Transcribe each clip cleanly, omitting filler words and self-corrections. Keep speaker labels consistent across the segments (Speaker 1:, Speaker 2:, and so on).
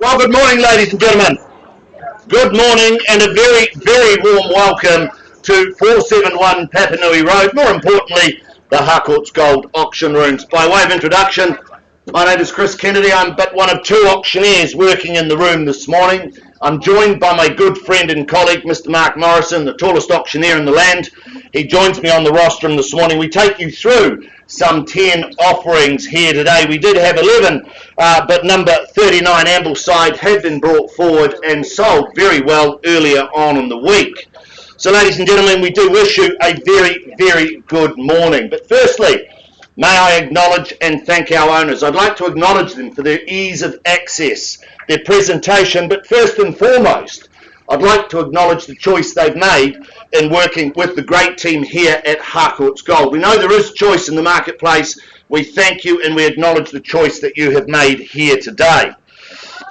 Speaker 1: Well, good morning, ladies and gentlemen. Good morning and a very, very warm welcome to 471 Papanui Road. More importantly, the Harcourts Gold Auction Rooms. By way of introduction, my name is Chris Kennedy. I'm but one of two auctioneers working in the room this morning. I'm joined by my good friend and colleague, Mr. Mark Morrison, the tallest auctioneer in the land. He joins me on the rostrum this morning. We take you through some 10 offerings here today. We did have 11, but number 39 Ambleside had been brought forward and sold very well earlier on in the week. So, ladies and gentlemen, we do wish you a very, very good morning. But firstly, may I acknowledge and thank our owners. I'd like to acknowledge them for their ease of access, their presentation, but first and foremost, I'd like to acknowledge the choice they've made in working with the great team here at Harcourts Gold. We know there is choice in the marketplace. We thank you and we acknowledge the choice that you have made here today.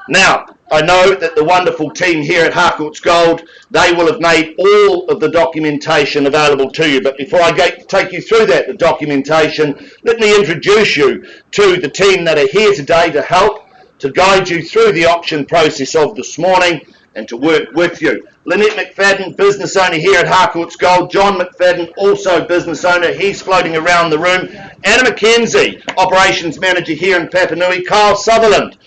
Speaker 1: Now, I know that the wonderful team here at Harcourts Gold, they will have made all of the documentation available to you. But before I take you through the documentation, let me introduce you to the team that are here today to help, to guide you through the auction process of this morning and to work with you. Lynette McFadden, business owner here at Harcourts Gold. John McFadden, also business owner. He's floating around the room. Anna McKenzie, operations manager here in Papanui. Kyle Sutherland,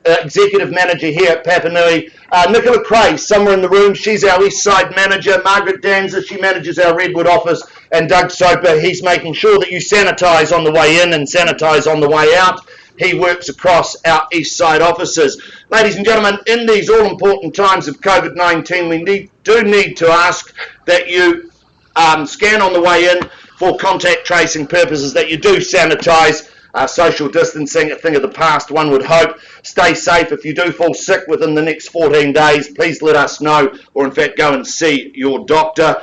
Speaker 1: executive manager here at Papanui. Nicola Cray, somewhere in the room. She's our East Side manager. Margaret Danza, she manages our Redwood office. And Doug Soper, he's making sure that you sanitise on the way in and sanitise on the way out. He works across our East Side offices. Ladies and gentlemen, in these all-important times of COVID-19, we do need to ask that you scan on the way in for contact tracing purposes, that you do sanitise. Social distancing, a thing of the past, one would hope. Stay safe. If you do fall sick within the next 14 days, please let us know, or in fact go and see your doctor.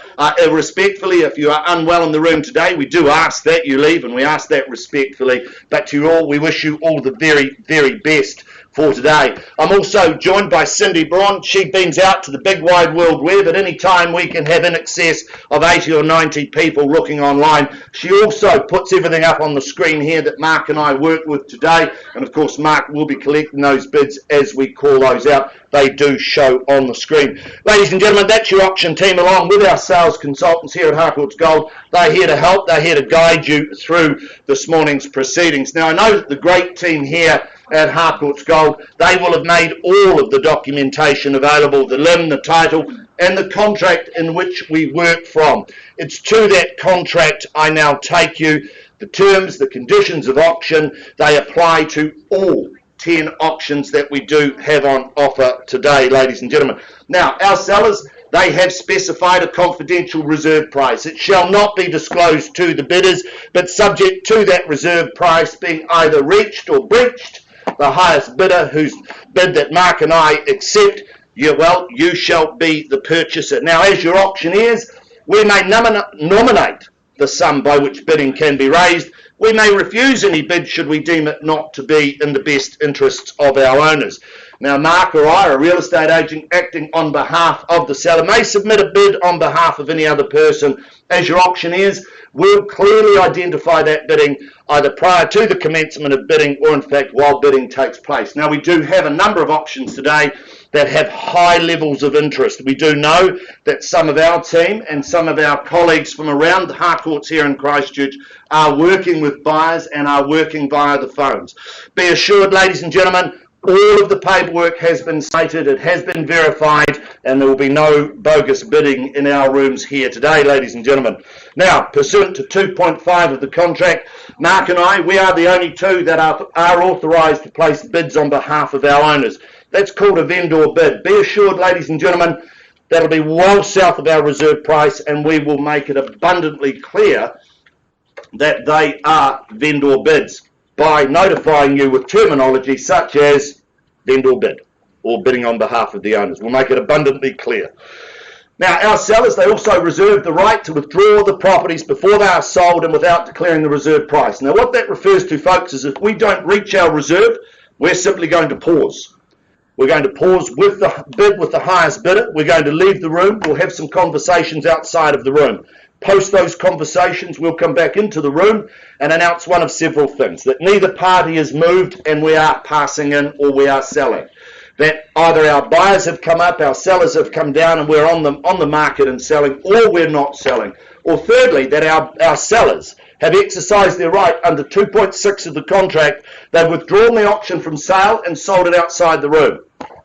Speaker 1: Respectfully, if you are unwell in the room today, we do ask that you leave, and we ask that respectfully. But to you all, we wish you all the very, very best for today. I'm also joined by Cindy Braun. She beams out to the big wide world web. At any time we can have in excess of 80 or 90 people looking online. She also puts everything up on the screen here that Mark and I work with today, and of course Mark will be collecting those bids as we call those out. They do show on the screen. Ladies and gentlemen, that's your auction team along with our sales consultants here at Harcourts Gold. They're here to help, they're here to guide you through this morning's proceedings. Now I know that the great team here at Harcourts Gold, they will have made all of the documentation available, the limb, the title, and the contract in which we work from. It's to that contract I now take you. The terms, the conditions of auction, they apply to all 10 auctions that we do have on offer today, ladies and gentlemen. Now, our sellers, they have specified a confidential reserve price. It shall not be disclosed to the bidders, but subject to that reserve price being either reached or breached, the highest bidder whose bid that Mark and I accept, you shall be the purchaser. Now, as your auctioneers, we may nominate the sum by which bidding can be raised. We may refuse any bid should we deem it not to be in the best interests of our owners. Now, Mark or I, a real estate agent acting on behalf of the seller, may submit a bid on behalf of any other person. As your auctioneers, we'll clearly identify that bidding either prior to the commencement of bidding or in fact while bidding takes place. Now, we do have a number of options today that have high levels of interest. We do know that some of our team and some of our colleagues from around the Harcourts here in Christchurch are working with buyers and are working via the phones. Be assured, ladies and gentlemen, all of the paperwork has been stated, it has been verified, and there will be no bogus bidding in our rooms here today, ladies and gentlemen. Now, pursuant to 2.5 of the contract, Mark and I, we are the only two that are authorised to place bids on behalf of our owners. That's called a vendor bid. Be assured, ladies and gentlemen, that'll be well south of our reserve price, and we will make it abundantly clear that they are vendor bids by notifying you with terminology such as vendor bid or bidding on behalf of the owners. We'll make it abundantly clear. Now, our sellers, they also reserve the right to withdraw the properties before they are sold and without declaring the reserve price. Now, what that refers to, folks, is if we don't reach our reserve, we're simply going to pause. We're going to pause with the bid with the highest bidder. We're going to leave the room. We'll have some conversations outside of the room. Post those conversations, we'll come back into the room and announce one of several things: that neither party is moved and we are passing in or we are selling. that either our buyers have come up, our sellers have come down, and we're on the market and selling, or we're not selling. Or thirdly, that our sellers have exercised their right under 2.6 of the contract. They've withdrawn the option from sale and sold it outside the room.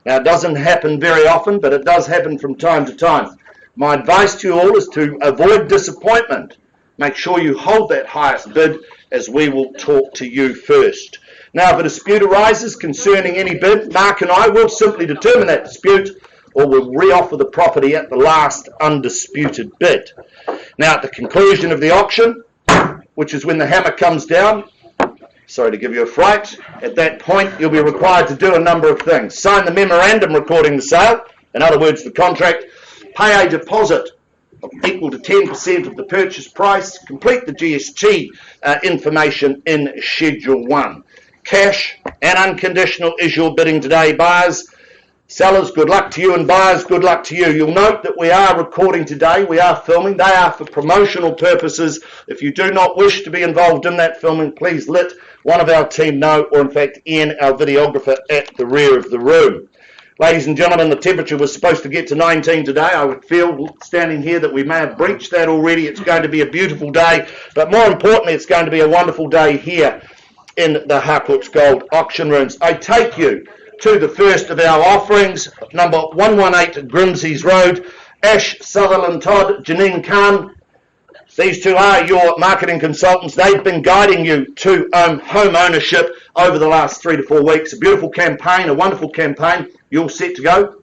Speaker 1: Now, it doesn't happen very often, but it does happen from time to time. My advice to you all is to avoid disappointment. Make sure you hold that highest bid, as we will talk to you first. Now, if a dispute arises concerning any bid, Mark and I will simply determine that dispute, or we'll re-offer the property at the last undisputed bid. Now, at the conclusion of the auction, which is when the hammer comes down, sorry to give you a fright, at that point you'll be required to do a number of things. Sign the memorandum recording the sale, in other words the contract, pay a deposit equal to 10% of the purchase price, complete the GST information in Schedule 1. Cash and unconditional is your bidding today, buyers. Sellers, good luck to you, and buyers, good luck to you. You'll note that we are recording today, we are filming. They are for promotional purposes. If you do not wish to be involved in that filming, please let one of our team know, or in fact Ian, our videographer, at the rear of the room. Ladies and gentlemen, the temperature was supposed to get to 19 today. I would feel, standing here, that we may have breached that already. It's going to be a beautiful day, but more importantly, it's going to be a wonderful day here in the Harcourts Gold Auction Rooms. I take you to the first of our offerings, number 118 Grimsleys Road. Ash Sutherland Todd, Janine Khan, these two are your marketing consultants. They've been guiding you to home ownership over the last 3 to 4 weeks. A beautiful campaign, a wonderful campaign. You all set to go?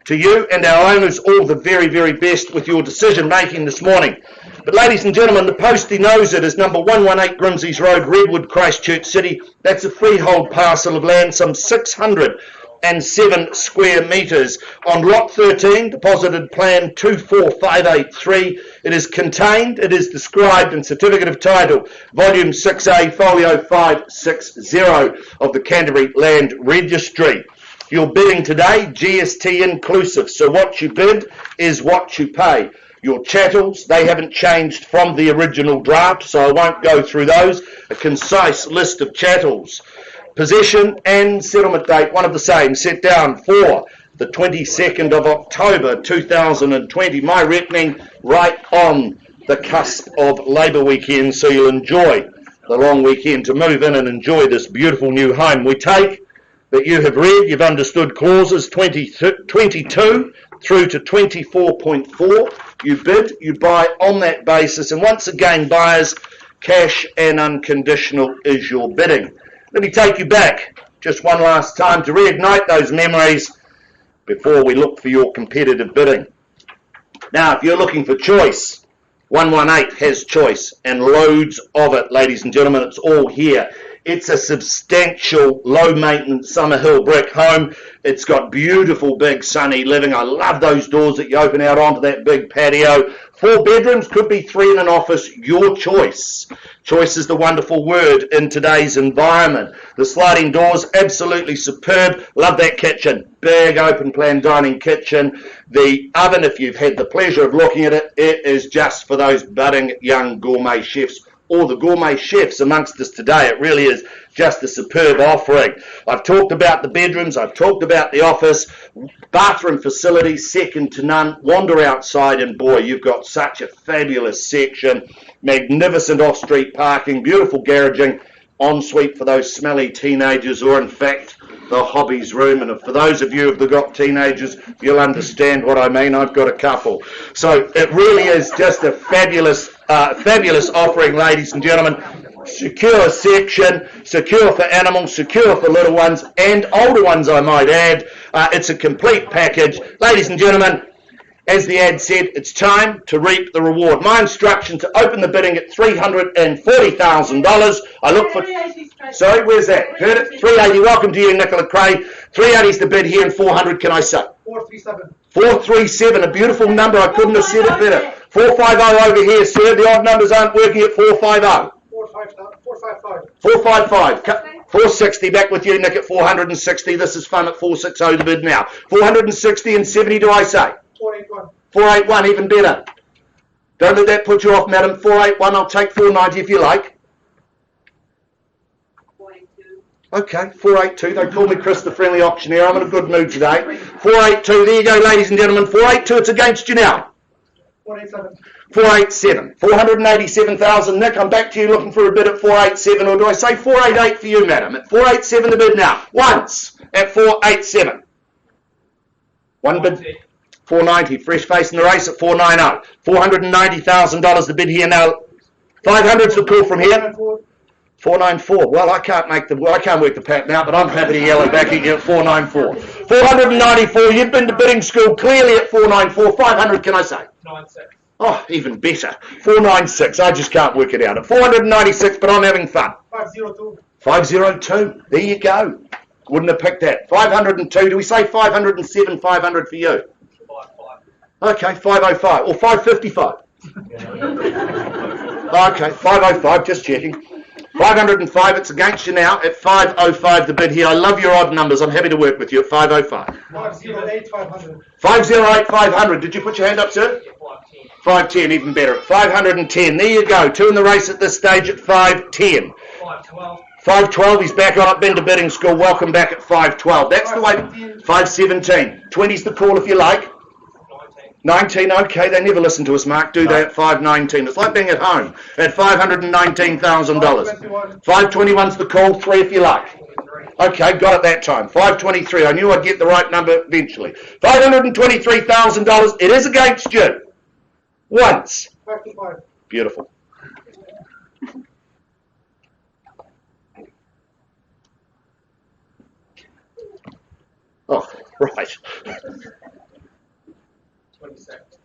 Speaker 1: To you and our owners, all the very, very best with your decision making this morning. But ladies and gentlemen, the postie knows it is number 118 Grimsleys Road, Redwood, Christchurch City. That's a freehold parcel of land, some 607 square metres. On lot 13, deposited plan 24583. It is contained, it is described in Certificate of Title, Volume 6A, Folio 560 of the Canterbury Land Registry. You're bidding today, GST inclusive, so what you bid is what you pay. Your chattels, they haven't changed from the original draft, so I won't go through those. A concise list of chattels. Possession and settlement date, one of the same, set down for the 22nd of October 2020. My reckoning, right on the cusp of Labour weekend, so you'll enjoy the long weekend to move in and enjoy this beautiful new home. We take that you have read, you've understood clauses 22 through to 24.4. You bid, you buy on that basis, and once again, buyers, cash and unconditional is your bidding. Let me take you back just one last time to reignite those memories before we look for your competitive bidding. Now, if you're looking for choice, 118 has choice, and loads of it, ladies and gentlemen. It's all here. It's a substantial, low-maintenance Summerhill brick home. It's got beautiful, big, sunny living. I love those doors that you open out onto that big patio. 4 bedrooms, could be 3 in an office, your choice. Choice is the wonderful word in today's environment. The sliding doors, absolutely superb. Love that kitchen. Big open-plan dining kitchen. The oven, if you've had the pleasure of looking at it, it is just for those budding young gourmet chefs, or the gourmet chefs amongst us today. It really is just a superb offering. I've talked about the bedrooms, I've talked about the office, bathroom facilities, second to none. Wander outside and boy, you've got such a fabulous section, magnificent off-street parking, beautiful garaging, ensuite for those smelly teenagers, or in fact, the hobbies room. And for those of you who've got teenagers, you'll understand what I mean. I've got a couple. So it really is just a fabulous offering, ladies and gentlemen. Secure section, secure for animals, secure for little ones and older ones, I might add. It's a complete package. Ladies and gentlemen, as the ad said, it's time to reap the reward. My instruction to open the bidding at $340,000. I look for... Sorry, where's that? Heard it? 380. Welcome to you, Nicola Cray. 380 is the bid here, and 400, can I say? 437. 437, a beautiful number. I couldn't have said it better. 450 over here, sir. The odd numbers aren't working at 450. 455. 455. 460, back with you, Nick, at 460. This is fun at 460, the bid now. 460 and 70, do I say? 481. 481, even better. Don't let that put you off, madam. 481, I'll take 490 if you like. Okay, 482. They call me Chris the Friendly Auctioneer. I'm in a good mood today. 482. There you go, ladies and gentlemen. 482. It's against you now.
Speaker 2: 487.
Speaker 1: 487. 487,000. Nick, I'm back to you looking for a bid at 487, or do I say 488 for you, madam? At 487 the bid now. Once at 487. One bid. 490. Fresh face in the race at 490. $490,000 the bid here now. 500's the call from here. 494. Well, I can't work the pattern out, but I'm happy to yell it back at you at 494. 494. You've been to bidding school clearly at 494. 500, can I say?
Speaker 2: 96.
Speaker 1: Oh, even better. 496. I just can't work it out. At 496, but I'm having fun.
Speaker 2: 502.
Speaker 1: 502. There you go. Wouldn't have picked that. 502. Do we say 507, 500 for you?
Speaker 2: 5.
Speaker 1: Okay, 505. Or 555. Okay, 505. Just checking. 505. It's against you now at 505 the bid here. I love your odd numbers. I'm happy to work with you at 505.
Speaker 2: 508, 500.
Speaker 1: 508, 500. Did you put your hand up, sir? 510, even better. 510. There you go. Two in the race at this stage at 510.
Speaker 2: 512.
Speaker 1: 512. He's back on. I've been to bidding school. Welcome back at 512. That's the way. 517. 20's the call if you like. 19. Okay, they never listen to us, Mark, do they? At 519. It's like being at home at $519,000. 521's the call. 3 if you like. Okay, got it that time. 523. I knew I'd get the right number eventually. $523,000. It is against you. Once.
Speaker 2: 525.
Speaker 1: Beautiful. Oh, right.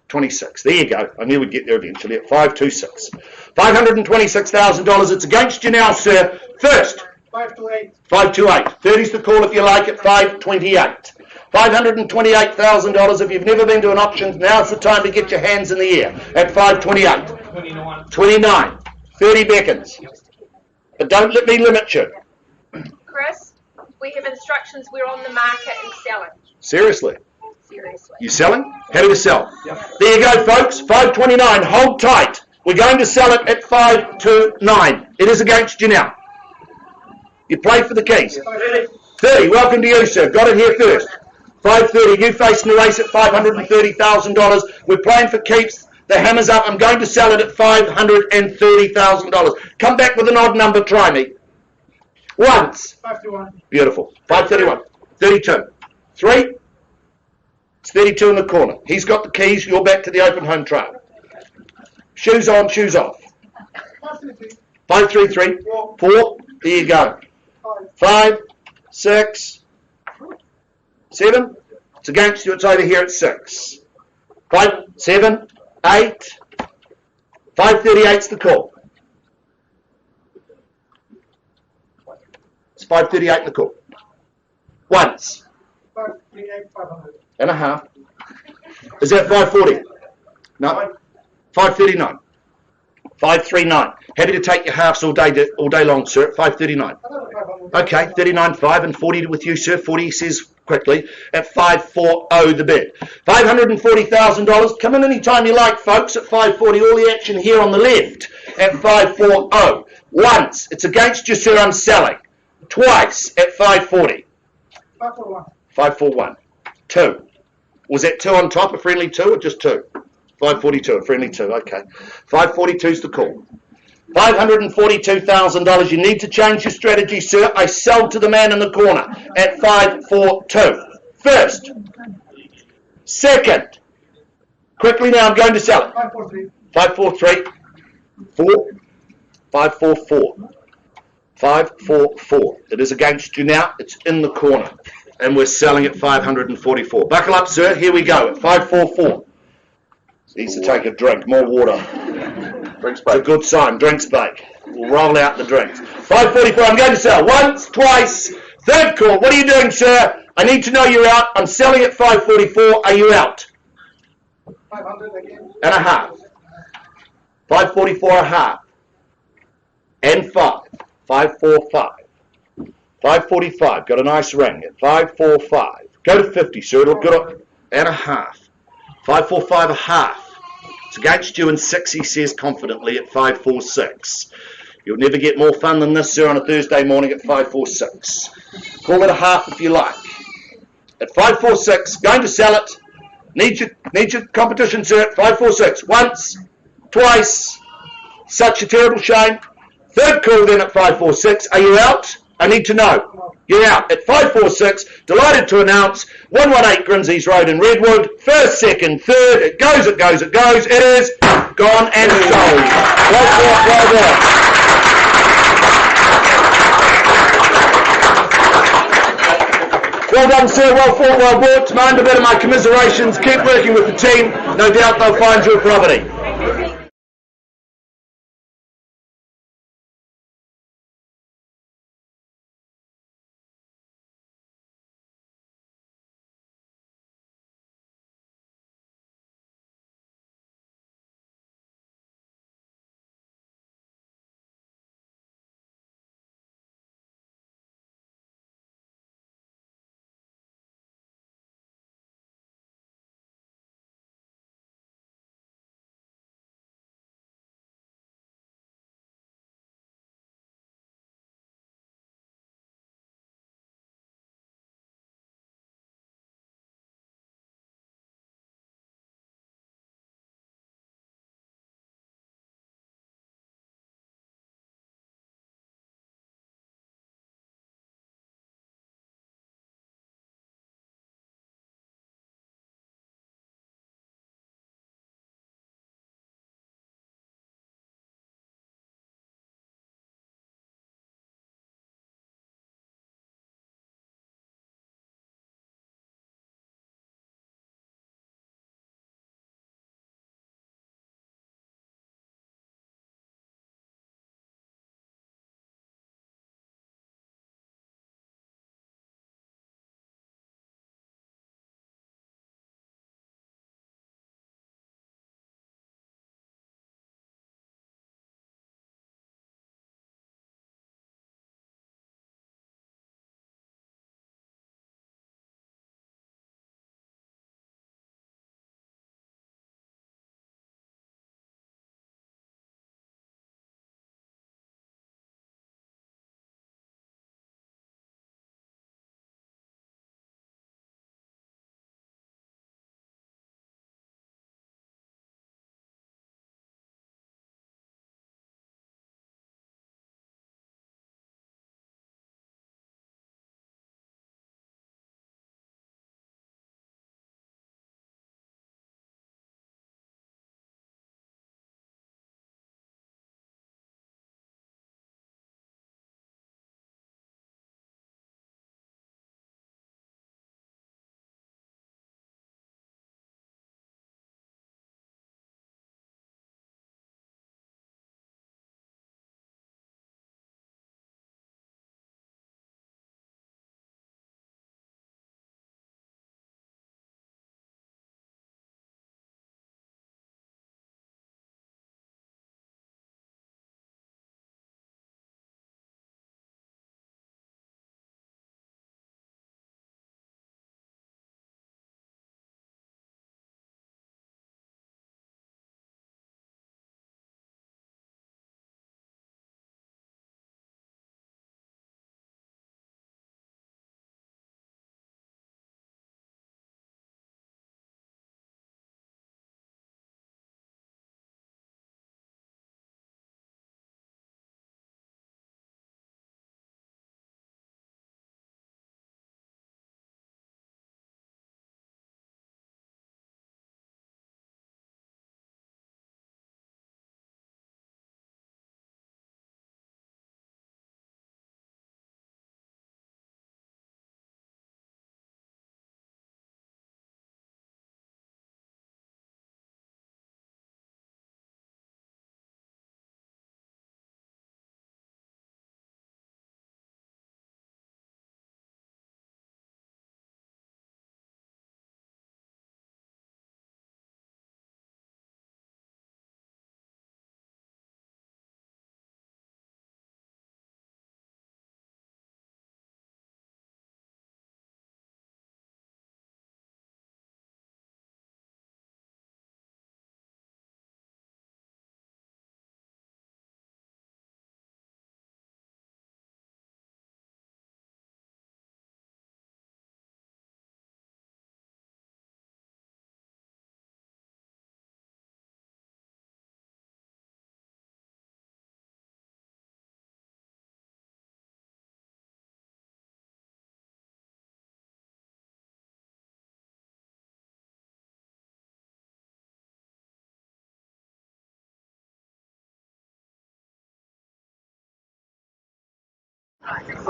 Speaker 1: 26. There you go. I knew we'd get there eventually at 526. $526,000. It's against you now, sir. First.
Speaker 2: 528.
Speaker 1: 528. 30's the call if you like at 528. $528,000. If you've never been to an auction, now's the time to get your hands in the air at 528.
Speaker 2: 29.
Speaker 1: 29. 30 beckons. But don't let me limit you.
Speaker 3: Chris, we have instructions. We're on the market and selling.
Speaker 1: Seriously.
Speaker 3: Seriously.
Speaker 1: You selling? Happy to sell.
Speaker 2: Yep.
Speaker 1: There you go, folks. 529. Hold tight. We're going to sell it at 529. It is against you now. You play for the keys. 30. Welcome to you, sir. Got it here first. 530. You facing the race at $530,000. We're playing for keeps. The hammer's up. I'm going to sell it at $530,000. Come back with an odd number. Try me. Once.
Speaker 2: 531.
Speaker 1: Beautiful. 531. 32. 3. It's 32 in the corner. He's got the keys. You're back to the open home trail. Shoes on, shoes off.
Speaker 2: 533.
Speaker 1: 533. 4. There you go. 5, 6, 7. It's against you. It's over here at 6. 5, 7, 8. 538's the call. It's 538 in the call. Once.
Speaker 2: 538, 500.
Speaker 1: And a half. Is that 540? No. 539. 539. Happy to take your halves all day long, sir. At 539. Okay, 39.5 and 40 with you, sir. 40 says quickly at 540 the bid. $540,000. Come in any time you like, folks. At 540. All the action here on the left at 540. Once. It's against you, sir. I'm selling. Twice at 540.
Speaker 2: 541.
Speaker 1: 541. 2. Was that 2 on top, a friendly 2, or just 2? 542, a friendly 2, okay. 542's the call. $542,000. You need to change your strategy, sir. I sell to the man in the corner at 542. First. Second. Quickly now, I'm going to sell it.
Speaker 2: 543.
Speaker 1: 543. 4. 544. 544. It is against you now. It's in the corner. And we're selling at 544. Buckle up, sir. Here we go at 544. Needs to take a drink. More water.
Speaker 4: Drinks
Speaker 1: It's a good sign. Drinks bake. We'll roll out the drinks. 544. I'm going to sell. Once, twice. Third call. What are you doing, sir? I need to know you're out. I'm selling at 544. Are you out?
Speaker 2: 500 again.
Speaker 1: And a half. 544 a half. And 5. 545. 545. Got a nice ring at 545. Go to 50, sir. It'll good and a half. 545 a half. It's against you in 6, he says confidently at 546. You'll never get more fun than this, sir, on a Thursday morning at 546. Call it a half if you like. At 546, going to sell it. Need your competition, sir, at 546. Once, twice, such a terrible shame. Third call then at 546. Are you out? I need to know. You're out at 546. Delighted to announce 118 Grimsleys Road in Redwood. First, second, third. It goes, it goes, it goes. It is gone and sold. Well done. Well done, sir. Well fought, well worked. Mind a bit of my commiserations. Keep working with the team. No doubt they'll find your property.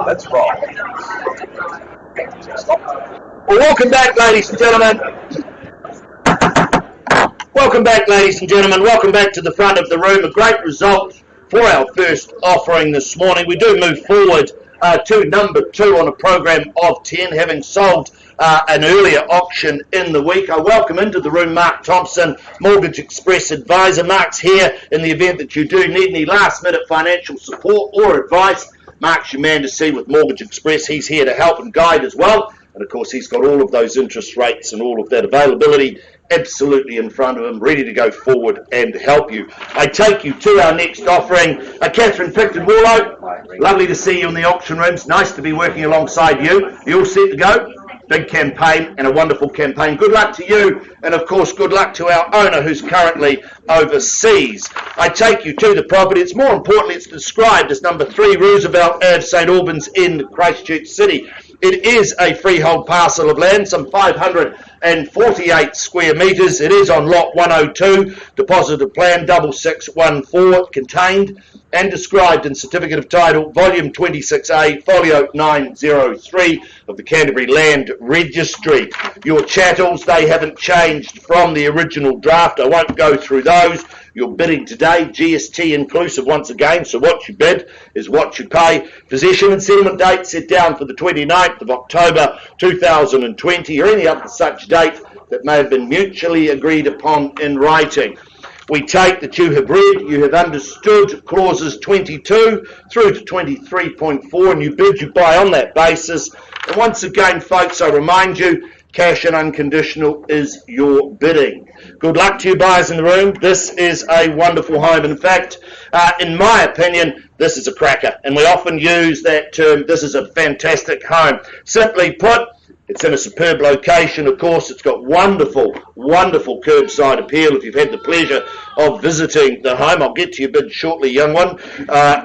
Speaker 4: That's wrong.
Speaker 1: Well, welcome back, ladies and gentlemen. Welcome back, ladies and gentlemen. Welcome back to the front of the room. A great result for our first offering this morning. We do move forward to number 2 on a program of 10, having sold an earlier auction in the week. I welcome into the room Mark Thompson, Mortgage Express advisor. Mark's here in the event that you do need any last-minute financial support or advice. Mark's your man to see with Mortgage Express. He's here to help and guide as well. And, of course, he's got all of those interest rates and all of that availability absolutely in front of him, ready to go forward and help you. I take you to our next offering. Catherine Picton-Warlow, lovely to see you in the auction rooms. Nice to be working alongside you. You all set to go? Big campaign and a wonderful campaign. Good luck to you, and of course good luck to our owner who's currently overseas. I take you to the property. It's more importantly, it's described as number 3 Roosevelt Avenue, St Albans in Christchurch City. It is a freehold parcel of land, some 548 square metres. It is on lot 102, deposit of plan 6614, contained and described in Certificate of Title, Volume 26A, Folio 903 of the Canterbury Land Registry. Your chattels, they haven't changed from the original draft. I won't go through those. You're bidding today, GST inclusive once again, so what you bid is what you pay. Possession and settlement date set down for the 29th of October 2020 or any other such date that may have been mutually agreed upon in writing. We take that you have read, you have understood clauses 22 through to 23.4, and you bid, you buy on that basis. And once again, folks, I remind you, cash and unconditional is your bidding. Good luck to you buyers in the room. This is a wonderful home. In fact, in my opinion, this is a cracker. And we often use that term, this is a fantastic home. Simply put, it's in a superb location, of course. It's got wonderful, wonderful curbside appeal. If you've had the pleasure of visiting the home, I'll get to your bid shortly, young one.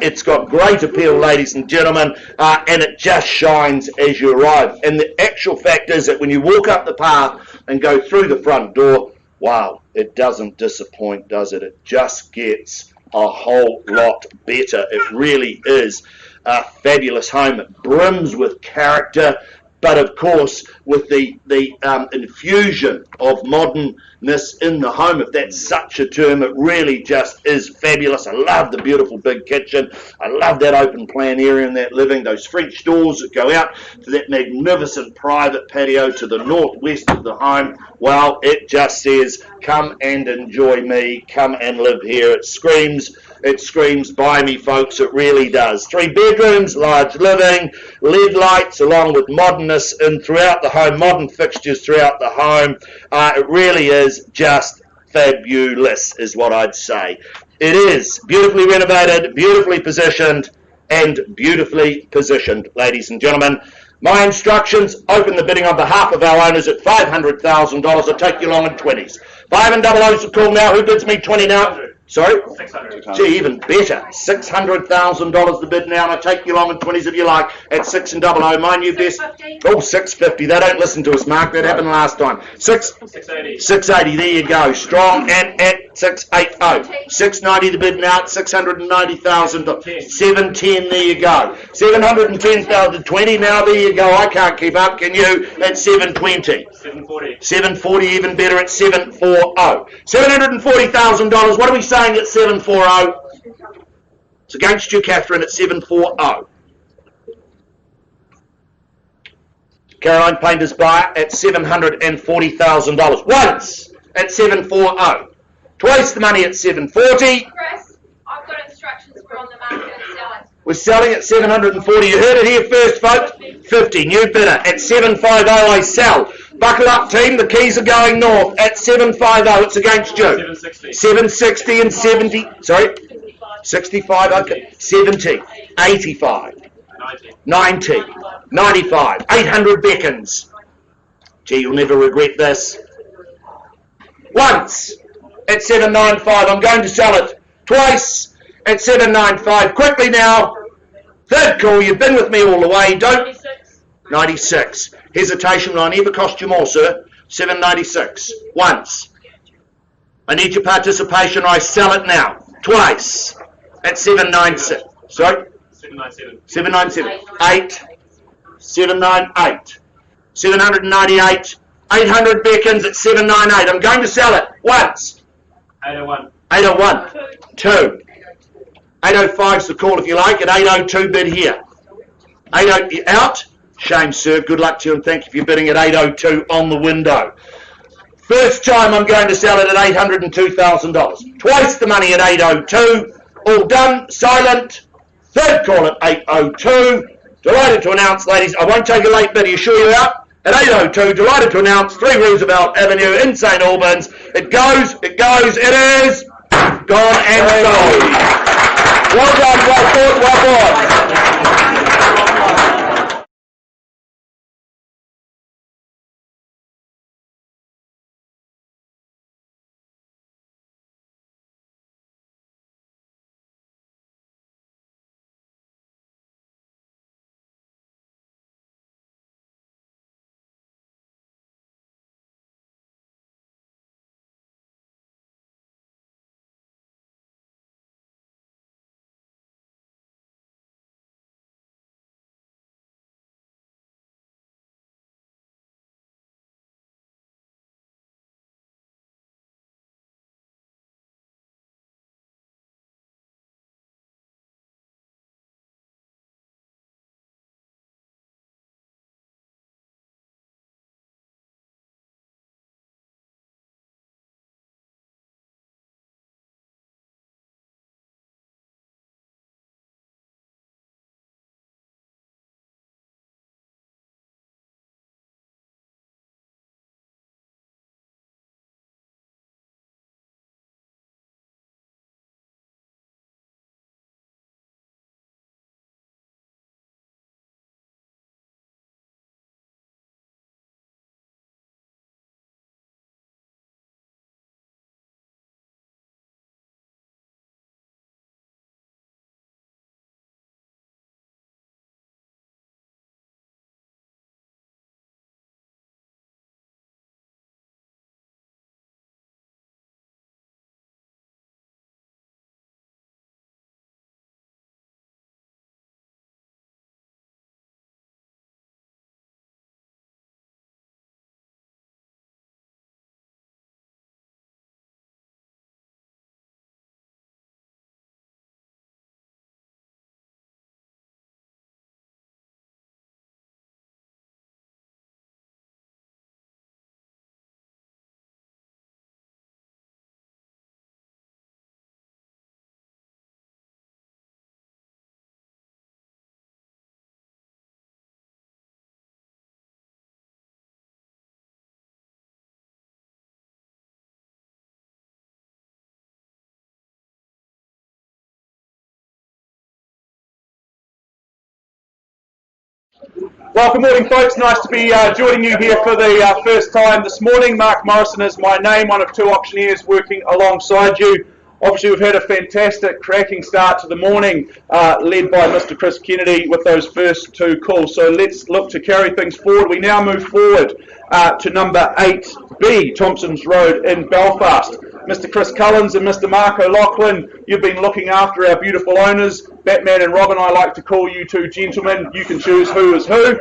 Speaker 1: It's got great appeal, ladies and gentlemen, and it just shines as you arrive. And the actual fact is that when you walk up the path and go through the front door, wow, it doesn't disappoint, does it? It just gets a whole lot better. It really is a fabulous home. It brims with character, but of course with the infusion of modernness in the home, if that's such a term, it really just is fabulous. I love the beautiful big kitchen. I love that open plan area in that living, those French doors that go out to that magnificent private patio to the northwest of the home. Well, it just says, come and enjoy me, come and live here. It screams buy me, folks. It really does. 3 bedrooms, large living, LED lights along with modernness and throughout the home, modern fixtures throughout the home. It really is just fabulous is what I'd say. It is beautifully renovated, beautifully positioned, and beautifully positioned, ladies and gentlemen. My instructions, open the bidding on behalf of our owners at $500,000. I'll take you along in 20s. 5 and double O's to call now. Who bids me 20 now? Sorry?
Speaker 4: 600.
Speaker 1: Gee, even better. $600,000 the bid now, and I take you along in 20s if you like at 6 and double O. My new best. Oh, 650. They don't listen to us, Mark. That happened last time. 680. 680. There you go. Strong and at 680. 690 the bid now at $690,000. 710. There you go. 710,000. 20 now. There you go. I can't keep up. Can you? At 720.
Speaker 4: 740.
Speaker 1: 740. Even better at 740. $740,000. What are we saying at 740? It's against you, Catherine, at 740. Caroline Painter's buyer at $740,000. Once at 740. Twice the money at 740.
Speaker 3: Chris, I've got instructions. We're on the market and selling.
Speaker 1: We're selling at 740. You heard it here first, folks. 50. New bidder at 750. I sell. Buckle up, team. The keys are going north at 750. It's against you.
Speaker 4: 760.
Speaker 1: 760 and 70. Sorry? 65. Okay. 70. 85. 90. 95. 800 beckons. Gee, you'll never regret this. Once at 795. I'm going to sell it. Twice at 795. Quickly now. Third call. You've been with me all the way. Don't. 96. Hesitation will never cost you more, sir. 796. Once. I need your participation or I sell it now. Twice. At 796. Sorry?
Speaker 4: 797.
Speaker 1: 797. 8. 798. 798. 800 beckons at 798. I'm going to sell it once.
Speaker 4: 801.
Speaker 1: 801. 2. 805's the call if you like, at 802 bid here. 80 out. Shame, sir. Good luck to you and thank you for bidding at 802 on the window. First time I'm going to sell it at $802,000. Twice the money at 802. All done. Silent. Third call at 802. Delighted to announce, ladies, I won't take a late bid. Are you sure you're out? At 802, delighted to announce 3 Roosevelt Avenue in St Albans. It goes, it is gone and sold. Well done, well thought, well bought.
Speaker 5: Well, good morning, folks. Nice to be joining you here for the first time this morning. Mark Morrison is my name, one of 2 auctioneers working alongside you. Obviously, we've had a fantastic, cracking start to the morning, led by Mr. Chris Kennedy with those first 2 calls. So let's look to carry things forward. We now move forward to number 8B, Thompsons Road in Belfast. Mr. Chris Cullens and Mr. Mark O'Loughlin, you've been looking after our beautiful owners. Batman and Robin, I like to call you 2 gentlemen. You can choose who is who.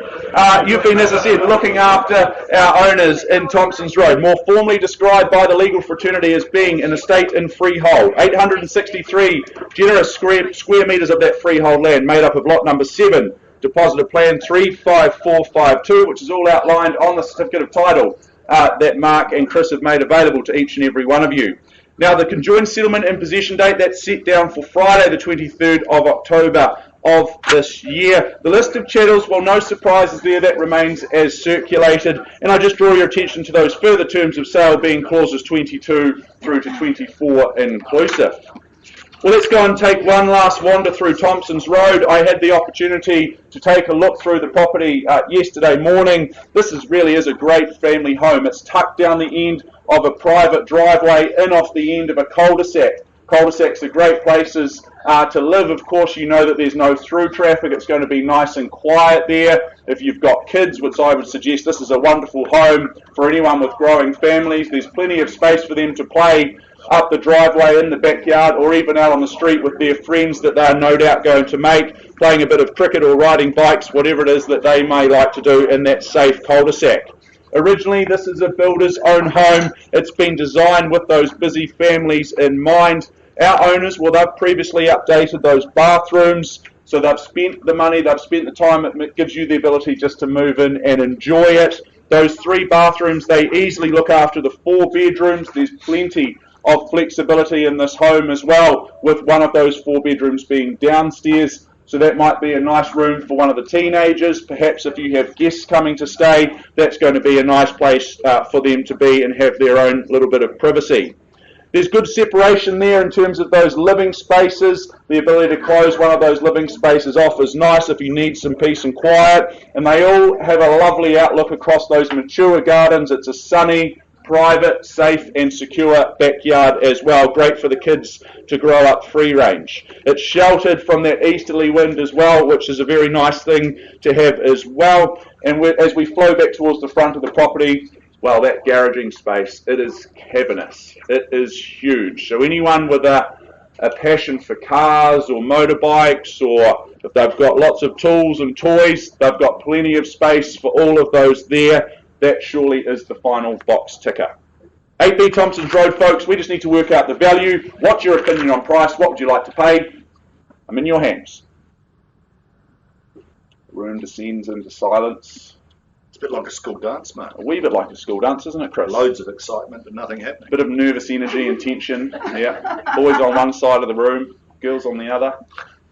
Speaker 5: You've been, as I said, looking after our owners in Thompsons Road, more formally described by the legal fraternity as being an estate in freehold. 863 generous square metres of that freehold land made up of lot number 7, deposit of plan 35452, which is all outlined on the certificate of title that Mark and Chris have made available to each and every one of you. Now, the conjoined settlement and possession date, that's set down for Friday the 23rd of October of this year. The list of chattels, well, no surprises there, that remains as circulated, and I just draw your attention to those further terms of sale being clauses 22 through to 24 inclusive. Well, let's go and take one last wander through Thompsons Road. I had the opportunity to take a look through the property yesterday morning. This really is a great family home. It's tucked down the end of a private driveway in off the end of a cul-de-sac. Cul-de-sacs are great places to live. Of course, you know that there's no through traffic. It's going to be nice and quiet there. If you've got kids, which I would suggest, this is a wonderful home for anyone with growing families. There's plenty of space for them to play up the driveway, in the backyard, or even out on the street with their friends that they're no doubt going to make, playing a bit of cricket or riding bikes, whatever it is that they may like to do in that safe cul-de-sac. Originally, this is a builder's own home. It's been designed with those busy families in mind. Our owners, well, they've previously updated those bathrooms, so they've spent the money, they've spent the time. It gives you the ability just to move in and enjoy it. Those 3 bathrooms, they easily look after the 4 bedrooms. There's plenty of flexibility in this home as well, with one of those 4 bedrooms being downstairs. So that might be a nice room for one of the teenagers. Perhaps if you have guests coming to stay, that's going to be a nice place for them to be and have their own little bit of privacy. There's good separation there in terms of those living spaces. The ability to close one of those living spaces off is nice if you need some peace and quiet. And they all have a lovely outlook across those mature gardens. It's a sunny, private, safe and secure backyard as well. Great for the kids to grow up free range. It's sheltered from that easterly wind as well, which is a very nice thing to have as well. And as we flow back towards the front of the property, well, that garaging space, it is cavernous. It is huge. So anyone with a passion for cars or motorbikes, or if they've got lots of tools and toys, they've got plenty of space for all of those there. That surely is the final box ticker. 8B Thompsons Road, folks, we just need to work out the value. What's your opinion on price? What would you like to pay? I'm in your hands. The room descends into silence.
Speaker 1: It's a bit like a school dance, mate.
Speaker 5: A wee bit like a school dance, isn't it, Chris?
Speaker 1: Loads of excitement, but nothing happening.
Speaker 5: Bit of nervous energy and tension. Yeah. Boys on one side of the room, girls on the other.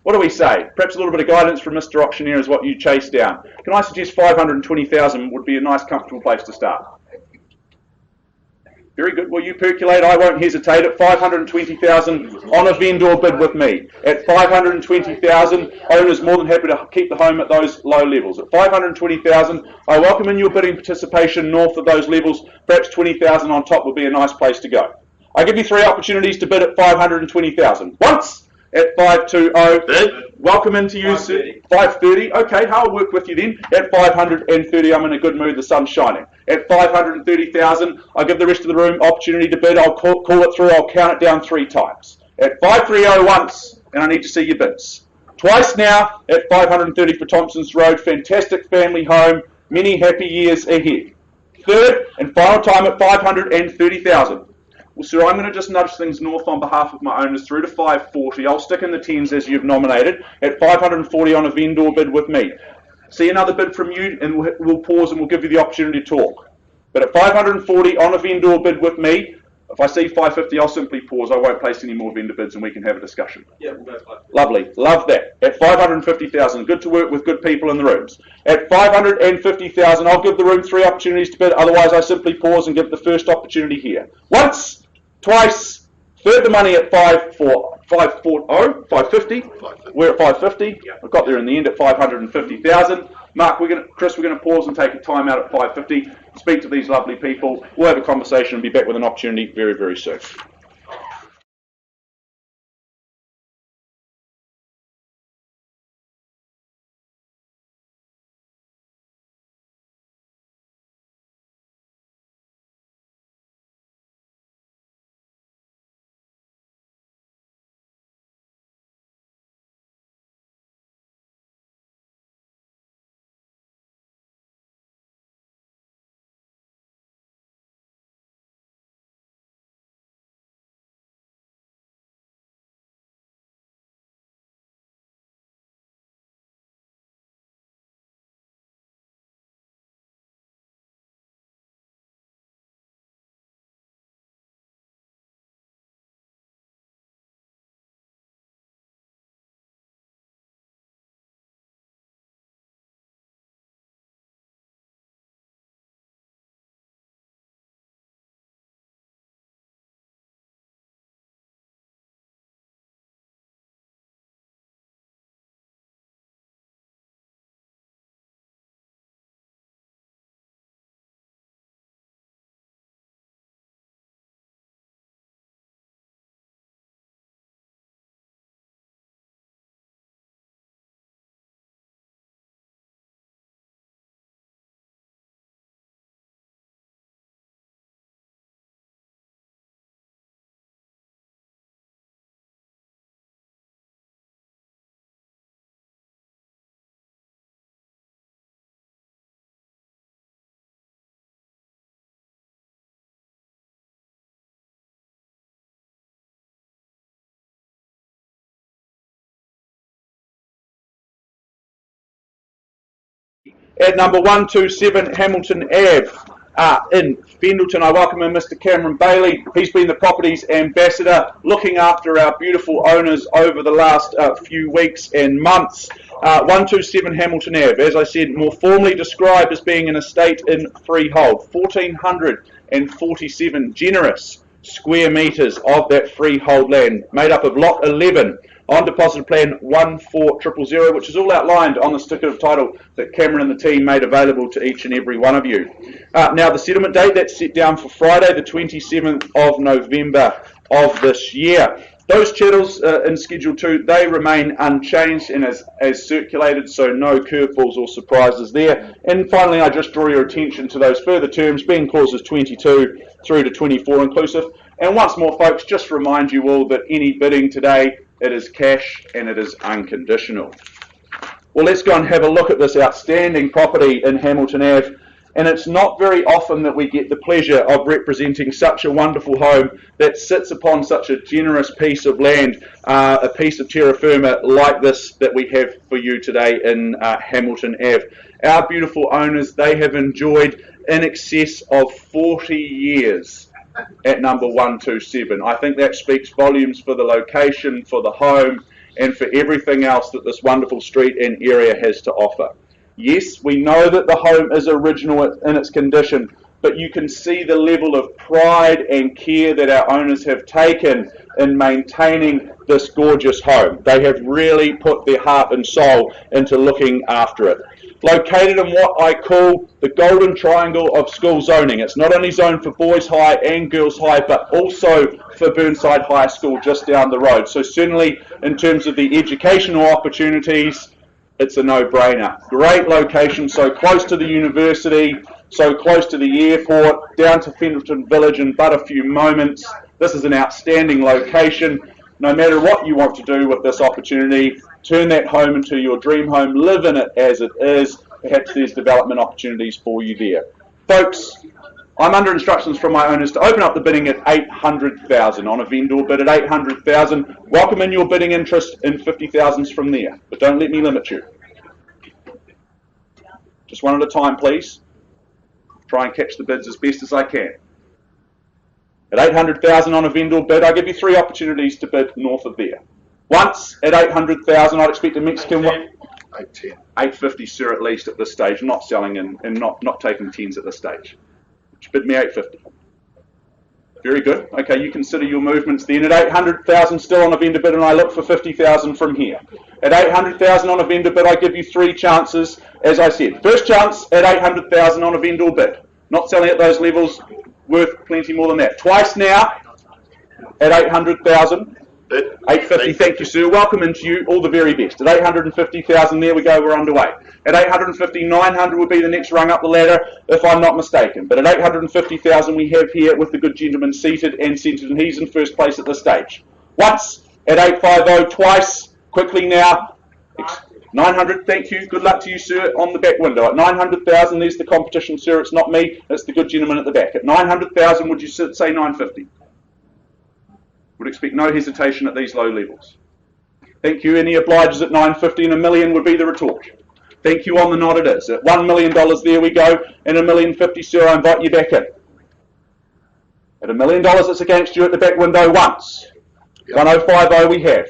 Speaker 5: What do we say? Perhaps a little bit of guidance from Mr. Auctioneer is what you chase down. Can I suggest 520,000 would be a nice, comfortable place to start? Very good. Well, you percolate. I won't hesitate. At 520,000 on a vendor bid with me. At 520,000, owners more than happy to keep the home at those low levels. At 520,000, I welcome in your bidding participation north of those levels. Perhaps 20,000 on top would be a nice place to go. I give you 3 opportunities to bid at 520,000. Once. At 520,
Speaker 1: Bid.
Speaker 5: Welcome into you, 530. Okay, I'll work with you then. At 530, I'm in a good mood. The sun's shining. At 530,000, I'll give the rest of the room opportunity to bid. I'll call it through. I'll count it down 3 times. At 530 once, and I need to see your bids. Twice now. At 530 for Thompsons Road. Fantastic family home. Many happy years ahead. Third and final time at 530,000. Well, sir, I'm going to just nudge things north on behalf of my owners through to 540. I'll stick in the 10s as you've nominated. At 540 on a vendor bid with me. See another bid from you, and we'll pause and we'll give you the opportunity to talk. But at 540 on a vendor bid with me, if I see 550, I'll simply pause. I won't place any more vendor bids and we can have a discussion.
Speaker 2: Yeah, we'll go 550.
Speaker 5: Lovely. Love that. At 550,000, good to work with good people in the rooms. At 550,000, I'll give the room 3 opportunities to bid. Otherwise, I simply pause and give the first opportunity here. Once. Twice, third the money at 550. We're at 550.
Speaker 1: Yeah.
Speaker 5: I got there in the end at 550,000. Mark, Chris, we're going to pause and take a time out at 550. Speak to these lovely people. We'll have a conversation and be back with an opportunity very, very soon. At number 127 Hamilton Ave in Fendleton, I welcome in Mr. Cameron Bailey. He's been the property's ambassador, looking after our beautiful owners over the last few weeks and months. 127 Hamilton Ave, as I said, more formally described as being an estate in freehold. 1,447 generous square metres of that freehold land, made up of Lot 11 on deposit plan 14000, which is all outlined on the sticker of title that Cameron and the team made available to each and every one of you. Now, the settlement date, that's set down for Friday, the 27th of November of this year. Those chattels in Schedule 2, they remain unchanged and as circulated, so no curveballs or surprises there. And finally, I just draw your attention to those further terms, being clauses 22 through to 24 inclusive. And once more, folks, just remind you all that any bidding today, it is cash and it is unconditional. Well, let's go and have a look at this outstanding property in Hamilton Ave. And it's not very often that we get the pleasure of representing such a wonderful home that sits upon such a generous piece of land, a piece of terra firma like this that we have for you today in Hamilton Ave. Our beautiful owners, they have enjoyed in excess of 40 years at number 127. I think that speaks volumes for the location, for the home, and for everything else that this wonderful street and area has to offer. Yes, we know that the home is original in its condition, but you can see the level of pride and care that our owners have taken in maintaining this gorgeous home. They have really put their heart and soul into looking after it. Located in what I call the golden triangle of school zoning. It's not only zoned for boys high and girls high, but also for Burnside High School just down the road. So certainly in terms of the educational opportunities, it's a no-brainer. Great location, so close to the university, so close to the airport, down to Fendleton Village in but a few moments. This is an outstanding location. No matter what you want to do with this opportunity, turn that home into your dream home, live in it as it is. Perhaps there's development opportunities for you there. Folks, I'm under instructions from my owners to open up the bidding at 800,000 on a vendor bid at 800,000. Welcome in your bidding interest in 50,000s from there, but don't let me limit you. Just one at a time, please. Try and catch the bids as best as I can. At 800,000 on a vendor bid, I give you 3 opportunities to bid north of there. Once at 800,000, I'd expect a Mexican one. 850, sir, at least at this stage. I'm not selling and not taking 10s at this stage. Bid me 850. Very good. Okay, you consider your movements then. At 800,000 still on a vendor bid, and I look for 50,000 from here. At 800,000 on a vendor bid, I give you 3 chances, as I said. First chance at 800,000 on a vendor bid. Not selling at those levels, worth plenty more than that. Twice now at 800,000. 850, thank you, sir. Welcome into you. All the very best. At 850,000, there we go, we're underway. At 850, 900 would be the next rung up the ladder, if I'm not mistaken. But at 850,000, we have here with the good gentleman seated and centred, and he's in first place at this stage. Once at 850, twice, quickly now. 900, thank you. Good luck to you, sir, on the back window. At 900,000, there's the competition, sir. It's not me, it's the good gentleman at the back. At 900,000, would you say 950? Would expect no hesitation at these low levels. Thank you. Any obligers at 950 and $1 million would be the retort. Thank you on the nod it is. At $1 million, there we go. And $1,050,000, sir, I invite you back in. At $1 million, it's against you at the back window once. Yep. 1050 we have.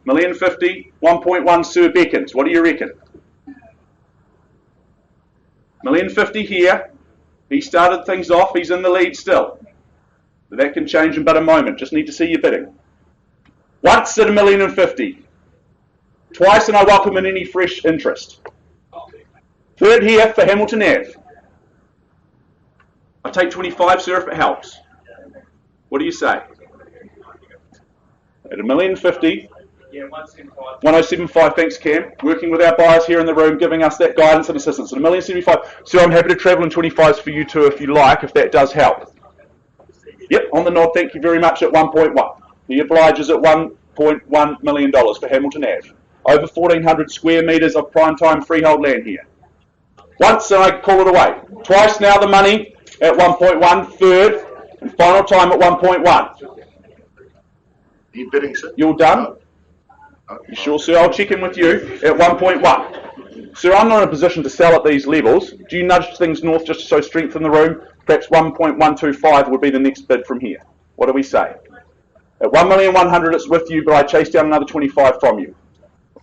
Speaker 5: $1,050,000, 1.1, sir, beckons. What do you reckon? $1,050,000 here. He started things off. He's in the lead still. That can change in but a moment. Just need to see you bidding. Once at $1,050,000. Twice, and I welcome in any fresh interest. Third here for Hamilton Ave. I take 25, sir, if it helps. What do you say? At $1,050,000.
Speaker 4: Yeah, 175.
Speaker 5: 1075, thanks, Cam. Working with our buyers here in the room, giving us that guidance and assistance. At $1,075,000. Sir, I'm happy to travel in 25s for you too if you like, if that does help. Yep, on the nod, thank you very much at 1.1. The obliges at $1.1 million for Hamilton Ave. Over 1,400 square metres of prime time freehold land here. Once and I call it away. Twice now the money at 1.1, third, and final time at 1.1.
Speaker 1: You bidding, sir?
Speaker 5: You're done? You sure, sir? I'll check in with you at 1.1. Sir, I'm not in a position to sell at these levels. Do you nudge things north just to show strength in the room? Perhaps 1.125 would be the next bid from here. What do we say? At 1,100,000 it's with you, but I chase down another 25 from you.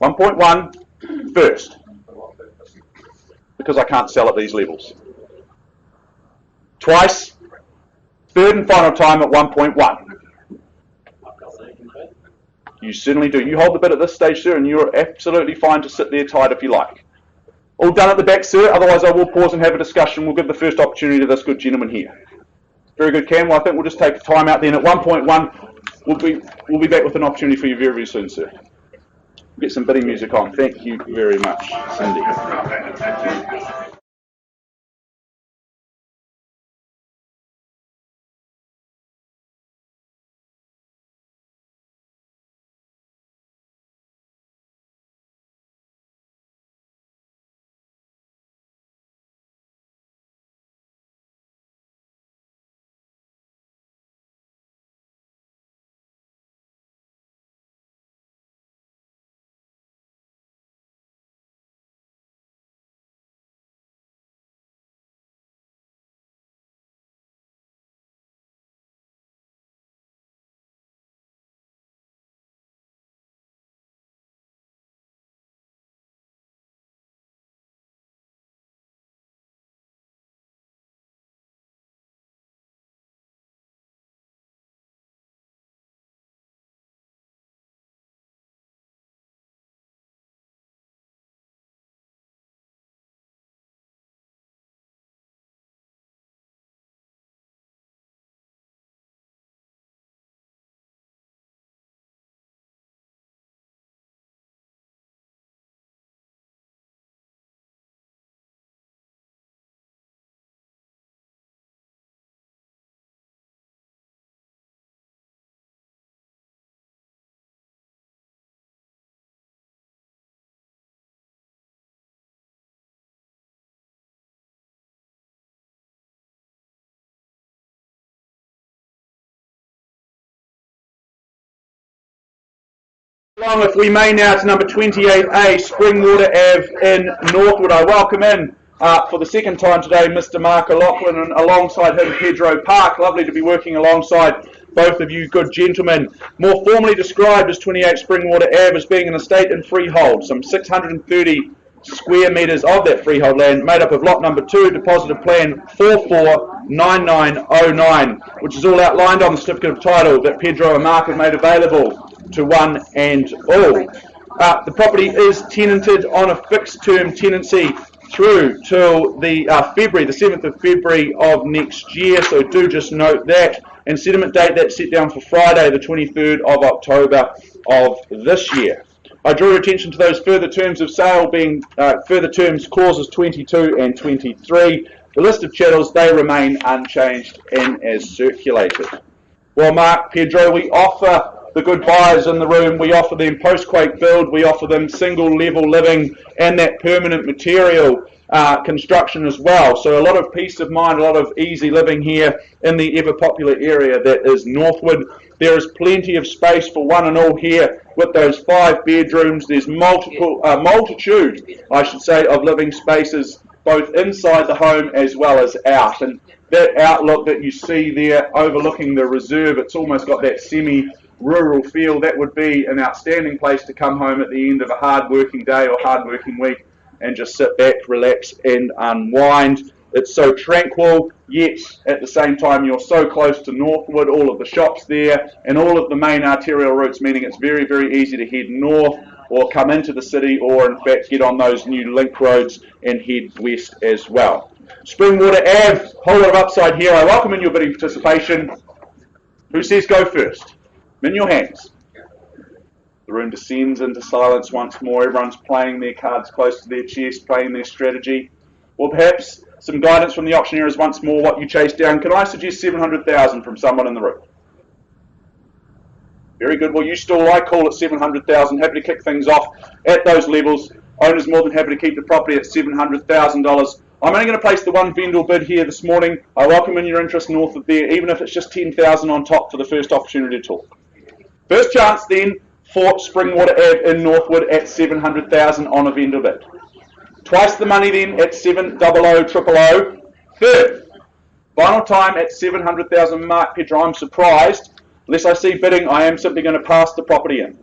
Speaker 5: 1.1 first, because I can't sell at these levels. Twice, third and final time at 1.1. You certainly do. You hold the bid at this stage, sir, and you're absolutely fine to sit there tight if you like. All done at the back, sir. Otherwise, I will pause and have a discussion. We'll give the first opportunity to this good gentleman here. Very good, Cam. Well, I think we'll just take a time out then. At 1.1, we'll be back with an opportunity for you very, very soon, sir. Get some bidding music on. Thank you very much, Cindy. Along, if we may now, to number 28A, Springwater Ave in Northwood. I welcome in for the second time today Mr. Mark O'Loughlin, and alongside him Pedro Park. Lovely to be working alongside both of you good gentlemen. More formally described as 28 Springwater Ave as being an estate in freehold, some 630 square metres of that freehold land, made up of lot number 2, deposited plan 449909, which is all outlined on the certificate of title that Pedro and Mark have made available to one and all. The property is tenanted on a fixed term tenancy through till the February, the 7th of February of next year, so do just note that. And settlement date, that's set down for Friday, the 23rd of October of this year. I draw your attention to those further terms of sale being further terms clauses 22 and 23. The list of chattels, they remain unchanged and as circulated. Well, Mark, Pedro, we offer the good buyers in the room, we offer them post-quake build, we offer them single level living and that permanent material construction as well. So a lot of peace of mind, a lot of easy living here in the ever popular area that is Northwood. There is plenty of space for one and all here with those 5 bedrooms. There's multitude, I should say, of living spaces both inside the home as well as out. And that outlook that you see there overlooking the reserve, it's almost got that semi-rural feel. That would be an outstanding place to come home at the end of a hard-working day or hard-working week and just sit back, relax and unwind. It's so tranquil, yet at the same time you're so close to Northwood, all of the shops there and all of the main arterial routes, meaning it's very, very easy to head north or come into the city, or in fact get on those new link roads and head west as well. Springwater Ave, whole lot of upside here. I welcome in your bidding participation. Who says go first? In your hands. The room descends into silence once more. Everyone's playing their cards close to their chest, playing their strategy. Or perhaps some guidance from the auctioneers once more, what you chase down. Can I suggest 700,000 from someone in the room? Very good. Well, you stall. I call it 700,000. Happy to kick things off at those levels. Owner's more than happy to keep the property at $700,000. I'm only going to place the one vendor bid here this morning. I welcome in your interest north of there, even if it's just 10,000 on top for the first opportunity to talk. First chance then for Springwater Ave in Northwood at 700,000 on a vendor bid. Twice the money then at 700 Third, final time at 700,000 Mark Pedro. I'm surprised. Unless I see bidding, I am simply going to pass the property in.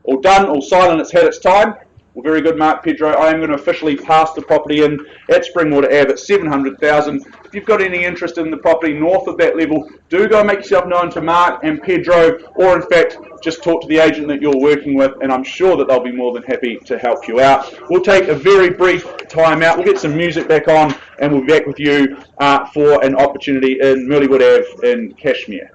Speaker 5: All done, all silent, it's had its time. Well, very good, Mark Pedro. I am going to officially pass the property in at Springwater Ave at 700,000. If you've got any interest in the property north of that level, do go make yourself known to Mark and Pedro, or in fact, just talk to the agent that you're working with, and I'm sure that they'll be more than happy to help you out. We'll take a very brief time out. We'll get some music back on, and we'll be back with you for an opportunity in Merleywood Ave in Cashmere.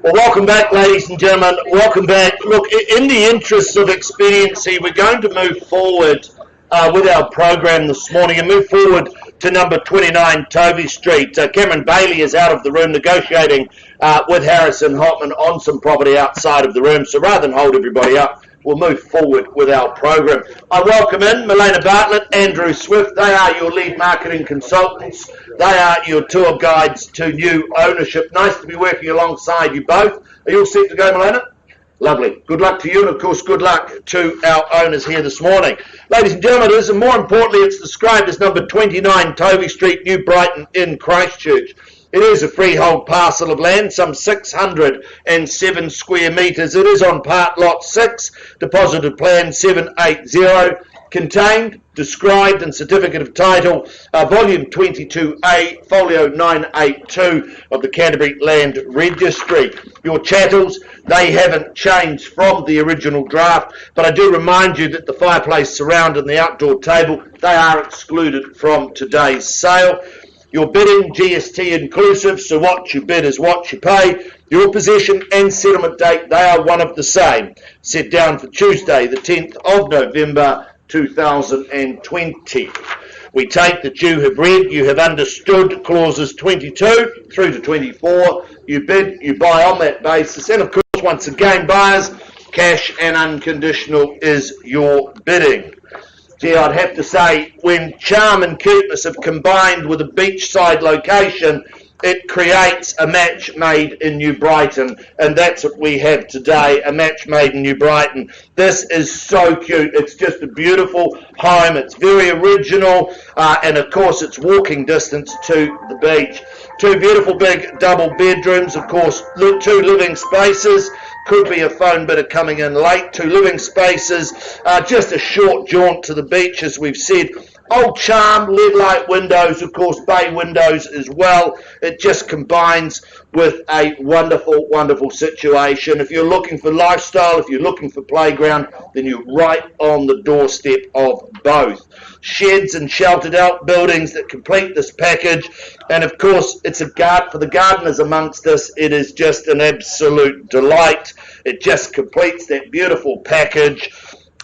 Speaker 1: Well, welcome back, ladies and gentlemen. Welcome back. Look, in the interests of expediency, we're going to move forward with our program this morning and move forward to number 29 Toby Street. Cameron Bailey is out of the room negotiating with Harrison Hotman on some property outside of the room. So rather than hold everybody up, we'll move forward with our program. I welcome in Milena Bartlett, Andrew Swift. They are your lead marketing consultants. They are your tour guides to new ownership. Nice to be working alongside you both. Are you all set to go, Milena? Lovely. Good luck to you, and of course, good luck to our owners here this morning. Ladies and gentlemen, it is, and more importantly, it's described as number 29 Toby Street, New Brighton in Christchurch. It is a freehold parcel of land, some 607 square metres. It is on part lot 6, deposited plan 780, contained, described and certificate of title, volume 22A, folio 982 of the Canterbury Land Registry. Your chattels, they haven't changed from the original draft, but I do remind you that the fireplace surround and the outdoor table, they are excluded from today's sale. Your bidding, GST inclusive, so what you bid is what you pay. Your possession and settlement date, they are one of the same. Set down for Tuesday, the 10th of November, 2020. We take that you have read, you have understood clauses 22 through to 24. You bid, you buy on that basis. And of course, once again, buyers, cash and unconditional is your bidding. Gee, I'd have to say, when charm and cuteness have combined with a beachside location, it creates a match made in New Brighton, and that's what we have today, a match made in New Brighton. This is so cute. It's just a beautiful home. It's very original, and of course it's walking distance to the beach. Two beautiful big double bedrooms, of course, 2 living spaces. Could be a phone bidder coming in late. 2 living spaces, just a short jaunt to the beach, as we've said. Old charm, LED light windows, of course, bay windows as well. It just combines with a wonderful, wonderful situation. If you're looking for lifestyle, if you're looking for playground, then you're right on the doorstep of both. Sheds and sheltered outbuildings that complete this package. And of course, it's a guard for the gardeners amongst us. It is just an absolute delight. It just completes that beautiful package.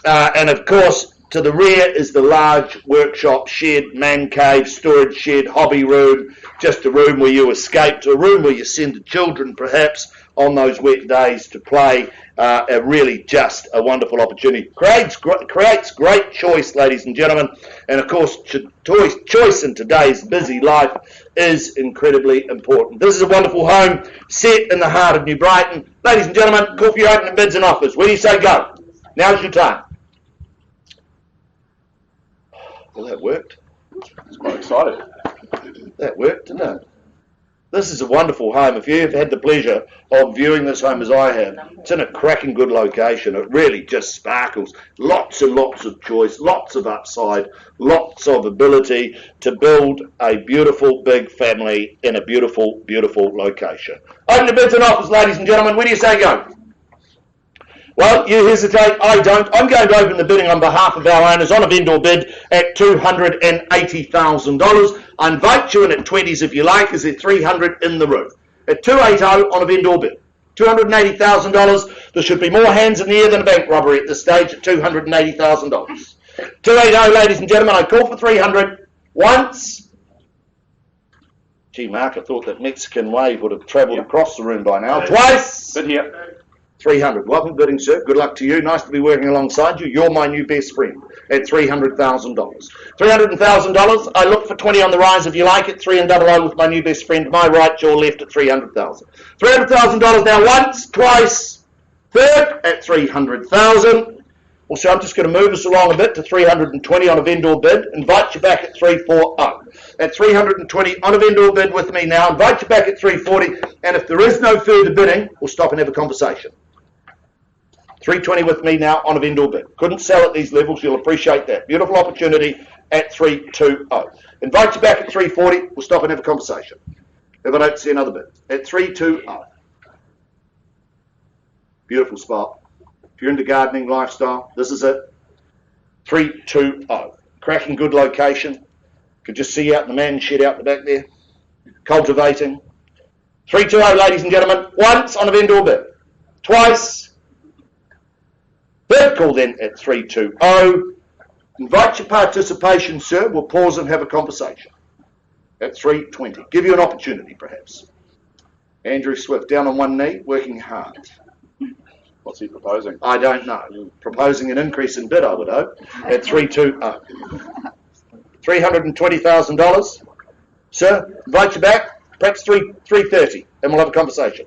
Speaker 1: And of course, to the rear is the large workshop, shed, man cave, storage shed, hobby room, just a room where you escape to, a room where you send the children perhaps on those wet days to play. Really just a wonderful opportunity. Creates great choice, ladies and gentlemen. And of course, choice in today's busy life is incredibly important. This is a wonderful home set in the heart of New Brighton. Ladies and gentlemen, call for your opening bids and offers. Where do you say go? Now's your time. Well, that worked.
Speaker 5: I was quite excited.
Speaker 1: That worked, didn't it? This is a wonderful home. If you've had the pleasure of viewing this home as I have, it's in a cracking good location. It really just sparkles. Lots and lots of choice, lots of upside, lots of ability to build a beautiful big family in a beautiful, beautiful location. Open the bids and offers, ladies and gentlemen. Where do you say go? Well, you hesitate, I don't. I'm going to open the bidding on behalf of our owners on a vendor bid at $280,000. I invite you in at 20s if you like, as there's 300 in the room. At 280 on a vendor bid. $280,000. There should be more hands in the air than a bank robbery at this stage at $280,000. 280, ladies and gentlemen, I call for 300 once. Gee, Mark, I thought that Mexican wave would have travelled across the room by now. Twice.
Speaker 5: Bid here.
Speaker 1: 300. Welcome bidding, sir. Good luck to you. Nice to be working alongside you. You're my new best friend at $300,000. $300,000. I look for 20 on the rise if you like it. 3 and double O with my new best friend. My right, your left at $300,000. $300,000 now once, twice, third at $300,000. Also, I'm just going to move us along a bit to 320 on a vendor bid. Invite you back at 340. At 320 on a vendor bid with me now. Invite you back at 340. And if there is no further bidding, we'll stop and have a conversation. 320 with me now on a vendor bid. Couldn't sell at these levels. You'll appreciate that. Beautiful opportunity at 320. Invite you back at 340. We'll stop and have a conversation. If I don't see another bid. At 320. Beautiful spot. If you're into gardening, lifestyle, this is it. 320. Cracking good location. Could just see out the man shed out the back there. Cultivating. 320, ladies and gentlemen. Once on a vendor bid. Twice. Third call then at 320. Invite your participation, sir. We'll pause and have a conversation. At 320. Give you an opportunity, perhaps. Andrew Swift, down on one knee, working hard.
Speaker 5: What's he proposing?
Speaker 1: I don't know. Proposing an increase in bid, I would hope. At 320. $320,000. Sir, invite you back. Perhaps 330, and we'll have a conversation.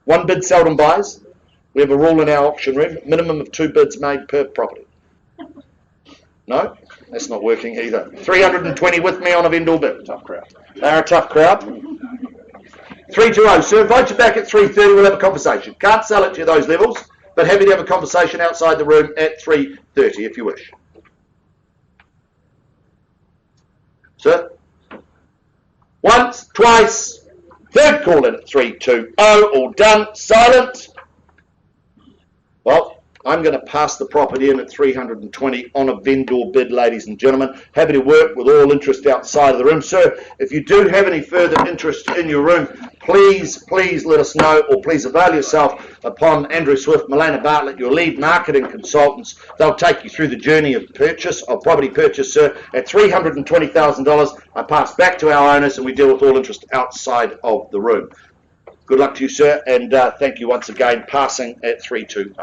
Speaker 1: One bid seldom buys. We have a rule in our auction room, minimum of 2 bids made per property. No? That's not working either. 320 with me on a vendor bid.
Speaker 5: Tough crowd.
Speaker 1: They're a tough crowd. 320, sir, invite you back at 330, we'll have a conversation. Can't sell it to those levels, but happy to have a conversation outside the room at 330 if you wish. Sir? Once, twice, third call in at 320, all done, silent. Well, I'm going to pass the property in at 320 on a vendor bid, ladies and gentlemen. Happy to work with all interest outside of the room. Sir, if you do have any further interest in your room, please let us know, or please avail yourself upon Andrew Swift, Milena Bartlett, your lead marketing consultants. They'll take you through the journey of purchase, of property purchase, sir. At $320,000, I pass back to our owners and we deal with all interest outside of the room. Good luck to you, sir, and thank you once again, passing at 320.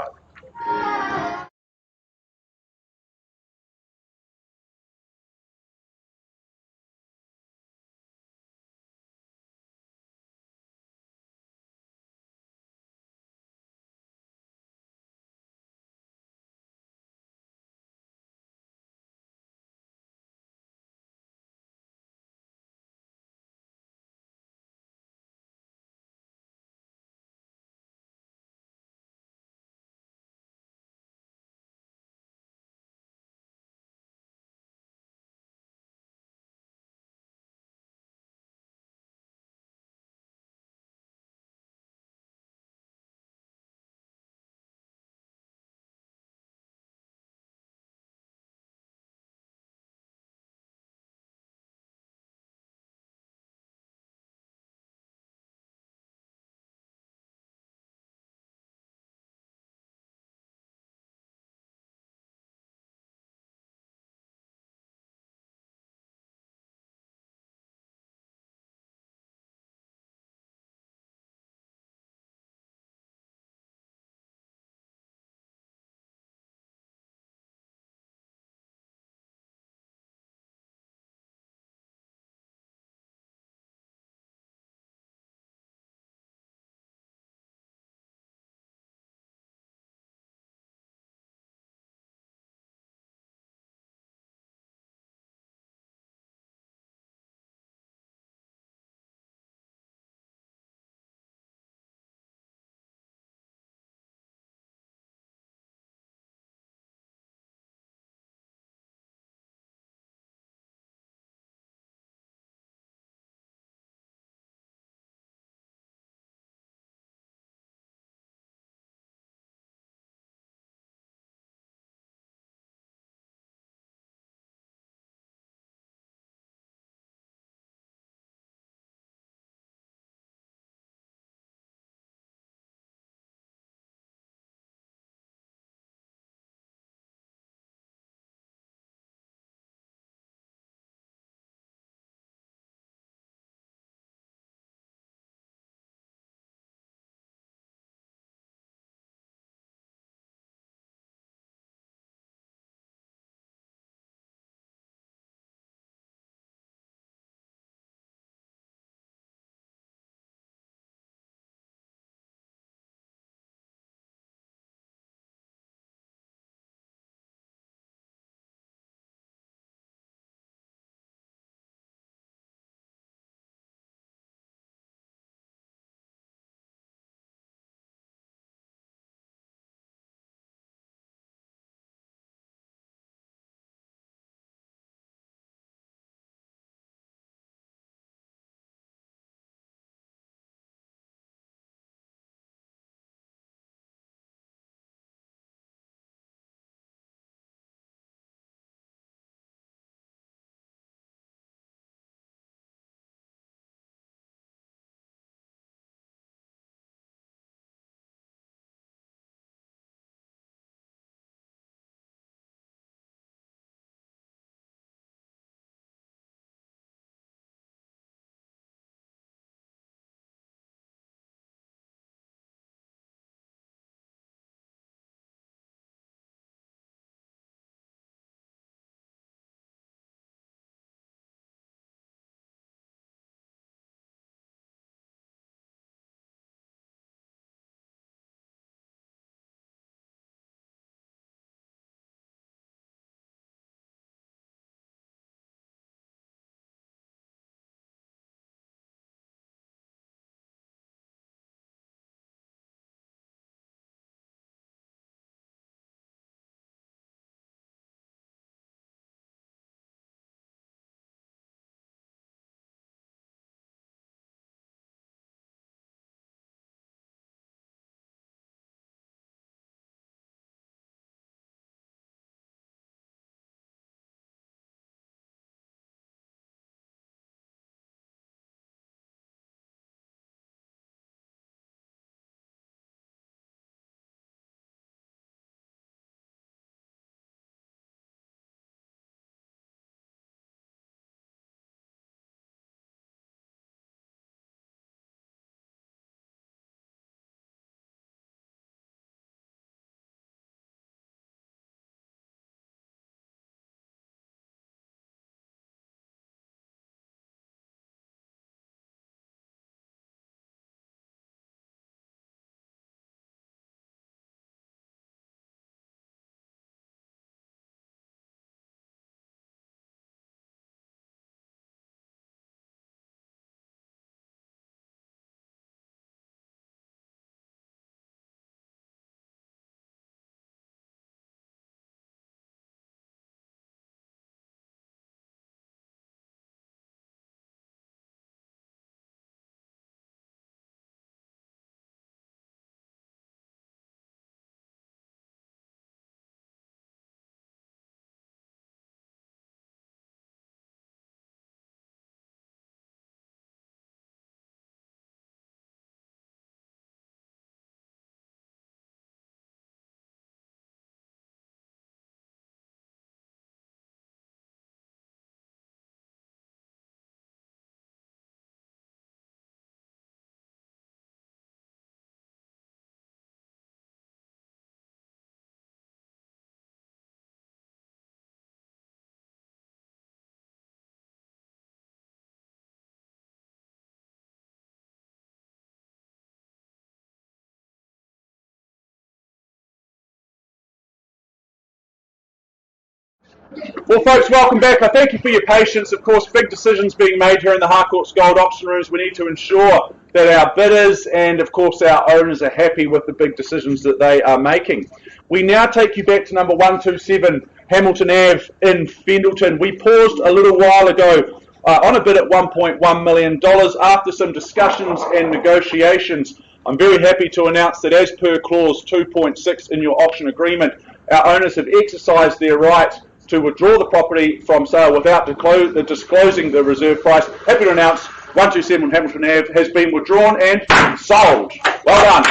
Speaker 5: Well, folks, welcome back. I thank you for your patience. Of course, big decisions being made here in the Harcourts Gold auction rooms. We need to ensure that our bidders and, of course, our owners are happy with the big decisions that they are making. We now take you back to number 127 Hamilton Ave in Fendleton. We paused a little while ago on a bid at $1.1 million after some discussions and negotiations. I'm very happy to announce that as per clause 2.6 in your auction agreement, our owners have exercised their right to withdraw the property from sale without disclosing the reserve price. Happy to announce 127 Hamilton Ave has been withdrawn and sold. Well done.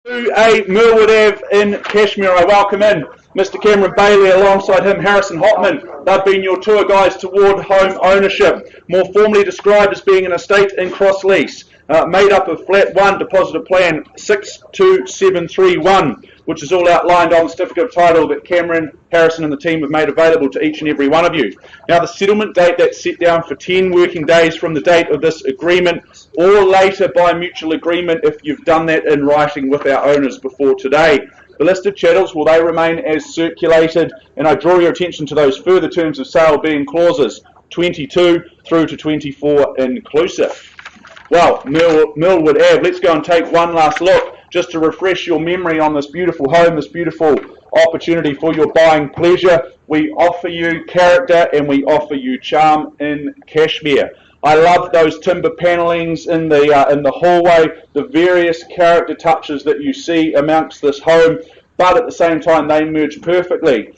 Speaker 5: To a Millwood Ave in Cashmere, I welcome in Mr. Cameron Bailey, alongside him Harrison Hotman. They've been your tour guides toward home ownership, more formally described as being an estate in cross lease, made up of flat 1 deposit of plan 62731, which is all outlined on the certificate of title that Cameron, Harrison and the team have made available to each and every one of you. Now, the settlement date that's set down for 10 working days from the date of this agreement, or later by mutual agreement if you've done that in writing with our owners before today. The listed chattels, will they remain as circulated? And I draw your attention to those further terms of sale being clauses 22 through to 24 inclusive. Well, Millwood Ave, let's go and take one last look just to refresh your memory on this beautiful home, this beautiful opportunity for your buying pleasure. We offer you character and we offer you charm in Cashmere. I love those timber panellings in the hallway, the various character touches that you see amongst this home, but at the same time they merge perfectly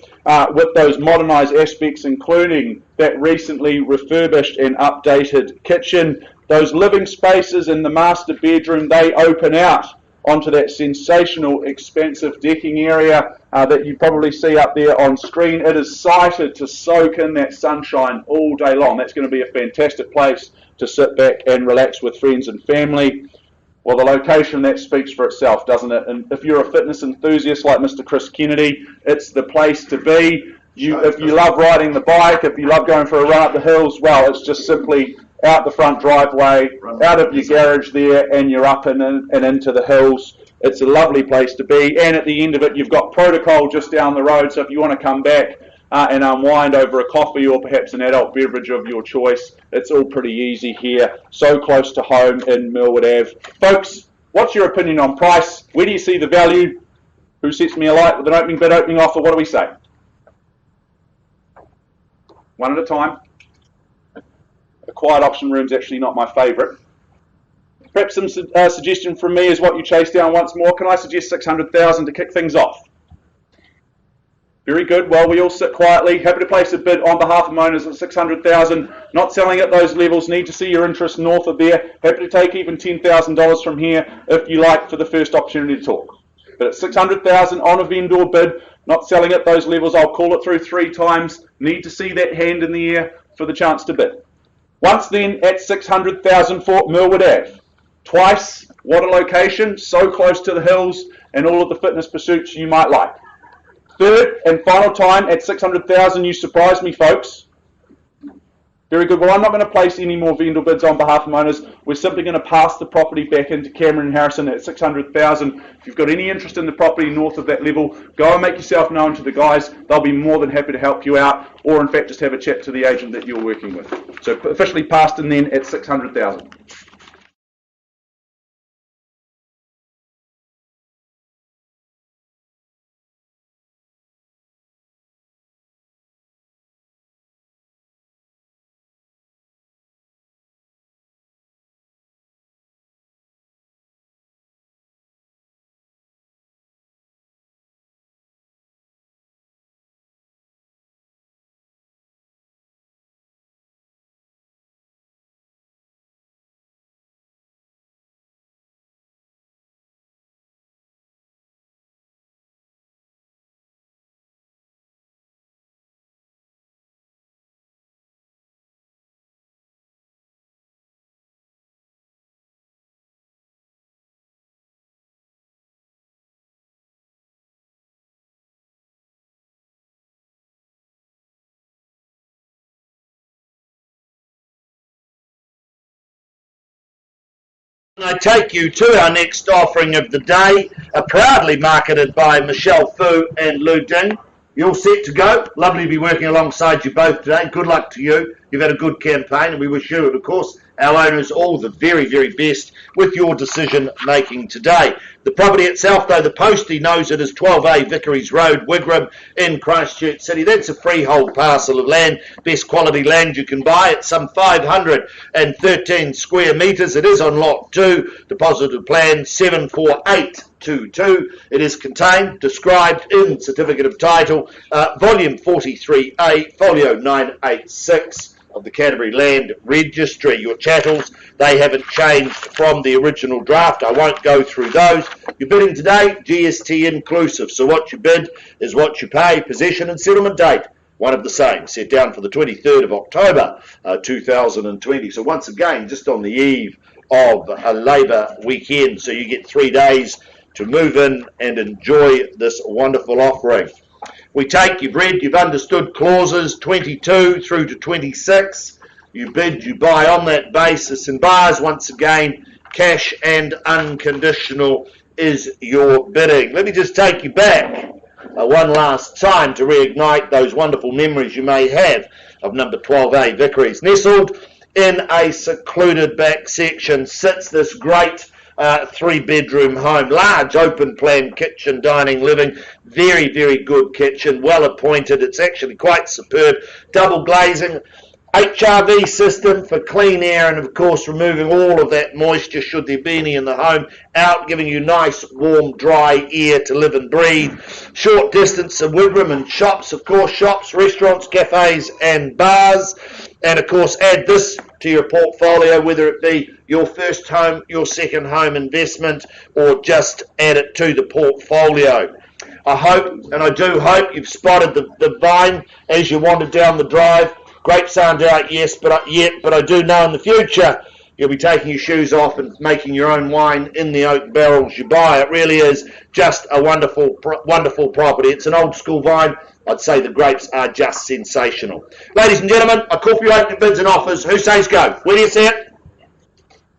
Speaker 5: with those modernised aspects, including that recently refurbished and updated kitchen. Those living spaces in the master bedroom, they open out onto that sensational, expansive decking area that you probably see up there on screen. It is sited to soak in that sunshine all day long. That's going to be a fantastic place to sit back and relax with friends and family. Well, the location, that speaks for itself, doesn't it? And if you're a fitness enthusiast like Mr. Chris Kennedy, it's the place to be. If you love riding the bike, if you love going for a run up the hills, well, it's just simply out the front driveway, out of your garage there, and you're up and into the hills. It's a lovely place to be, and at the end of it, you've got Protocol just down the road, so if you want to come back and unwind over a coffee or perhaps an adult beverage of your choice, it's all pretty easy here, so close to home in Millwood Ave. Folks, what's your opinion on price? Where do you see the value? Who sets me alight with an opening bid, opening offer? What do we say? One at a time. A quiet auction room's actually not my favourite. Perhaps some suggestion from me is what you chase down once more. Can I suggest 600,000 to kick things off? Very good. Well, we all sit quietly. Happy to place a bid on behalf of owners at 600,000. Not selling at those levels. Need to see your interest north of there. Happy to take even $10,000 from here if you like for the first opportunity to talk. But at 600,000 on a vendor bid, not selling at those levels. I'll call it through 3 times. Need to see that hand in the air for the chance to bid. Once then at 600,000 for Millwood Ave. Twice, what a location, so close to the hills and all of the fitness pursuits you might like. Third and final time at 600,000, you surprised me, folks. Very good. Well, I'm not going to place any more vendor bids on behalf of owners. We're simply going to pass the property back into Cameron and Harrison at 600,000. If you've got any interest in the property north of that level, go and make yourself known to the guys. They'll be more than happy to help you out, or in fact just have a chat to the agent that you're working with. So officially passed in then at 600,000.
Speaker 1: I take you to our next offering of the day, proudly marketed by Michelle Fu and Lou Ding. You're set to go. Lovely to be working alongside you both today. Good luck to you. You've had a good campaign, and we wish you and, of course, our owners all the very, very best with your decision making today. The property itself, though, the postie knows it is 12A Vicaries Road, Wigram in Christchurch City. That's a freehold parcel of land, best quality land you can buy. It's some 513 square metres. It is on lot 2, deposited plan 74822. It is contained, described in Certificate of Title, Volume 43A, Folio 986. Of the Canterbury Land Registry. Your chattels, they haven't changed from the original draft. I won't go through those. You're bidding today, GST inclusive. So what you bid is what you pay. Possession and settlement date, one of the same, set down for the 23rd of October 2020. So once again, just on the eve of a Labour weekend. So you get 3 days to move in and enjoy this wonderful offering. We take, you've read, you've understood clauses 22 through to 26. You bid, you buy on that basis. And buyers, once again, cash and unconditional is your bidding. Let me just take you back one last time to reignite those wonderful memories you may have of number 12A Vicaries. Nestled in a secluded back section sits this great 3-bedroom home, large open plan kitchen, dining, living, very, very good kitchen, well appointed. It's actually quite superb. Double glazing, HRV system for clean air and of course removing all of that moisture should there be any in the home out, giving you nice warm dry air to live and breathe. Short distance of Wigram and shops, of course, shops, restaurants, cafes and bars. And of course add this to your portfolio, whether it be your first home, your second home investment, or just add it to the portfolio. I hope, and I do hope, you've spotted the vine as you wander down the drive. Grapes aren't out but I do know in the future you'll be taking your shoes off and making your own wine in the oak barrels you buy. It really is just a wonderful, wonderful property. It's an old school vine. I'd say the grapes are just sensational. Ladies and gentlemen, I call for your opening bids and offers. Who says go? Where do you see it?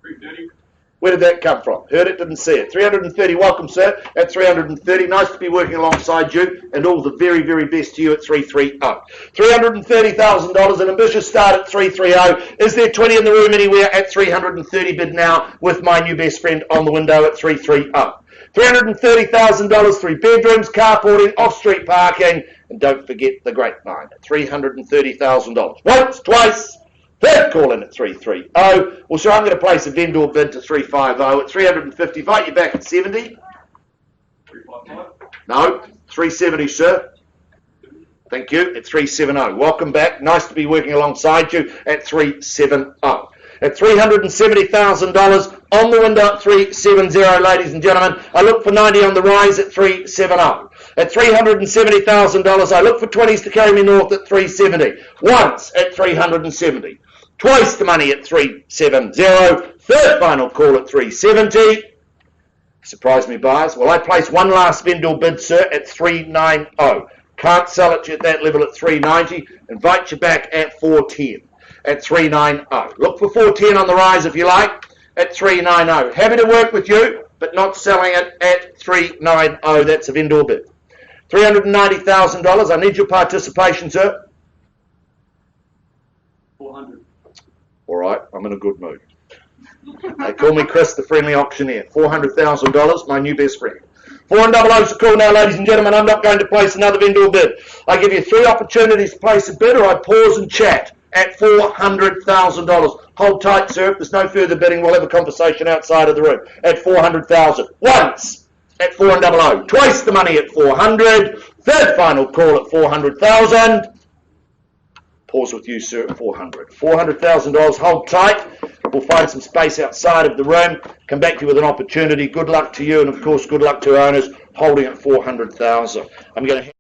Speaker 2: 330.
Speaker 1: Where did that come from? Heard it, didn't see it. 330, welcome sir, at 330. Nice to be working alongside you and all the very, very best to you at 330. $330,000, an ambitious start at 330. Is there 20 in the room anywhere at 330 bid now with my new best friend on the window at 330. $330,000, 3 bedrooms, carporting, off-street parking, and don't forget the grapevine at $330,000. Once, twice, third call in at 330. Well, sir, I'm going to place a vendor bid to 350 at 350. Vote you back at 70.
Speaker 2: 355.
Speaker 1: No, 370, sir. Thank you, at 370. Welcome back. Nice to be working alongside you at 370. At $370,000 on the window at 370, ladies and gentlemen. I look for 90 on the rise at 370. At $370,000, I look for 20s to carry me north at 370. Once at 370. Twice the money at 370. Third final call at 370. Surprise me, buyers. Well, I place one last vendor bid, sir, at 390. Can't sell it at that level at 390. Invite you back at 410. At 390. Look for 410 on the rise if you like at 390. Happy to work with you, but not selling it at 390. That's a vendor bid. $390,000. I need your participation, sir.
Speaker 2: 400.
Speaker 1: All right, I'm in a good mood. They call me Chris, the friendly auctioneer. $400,000, my new best friend. 400's a call now, ladies and gentlemen. I'm not going to place another vendor bid. I give you 3 opportunities to place a bid, or I pause and chat at $400,000. Hold tight, sir. If there's no further bidding, we'll have a conversation outside of the room at $400,000. Once at 400. Twice the money at 400. Third final call at 400,000. Pause with you, sir, at 400. $400,000. Hold tight. We'll find some space outside of the room. Come back to you with an opportunity. Good luck to you, and of course, good luck to our owners holding at 400,000. I'm going to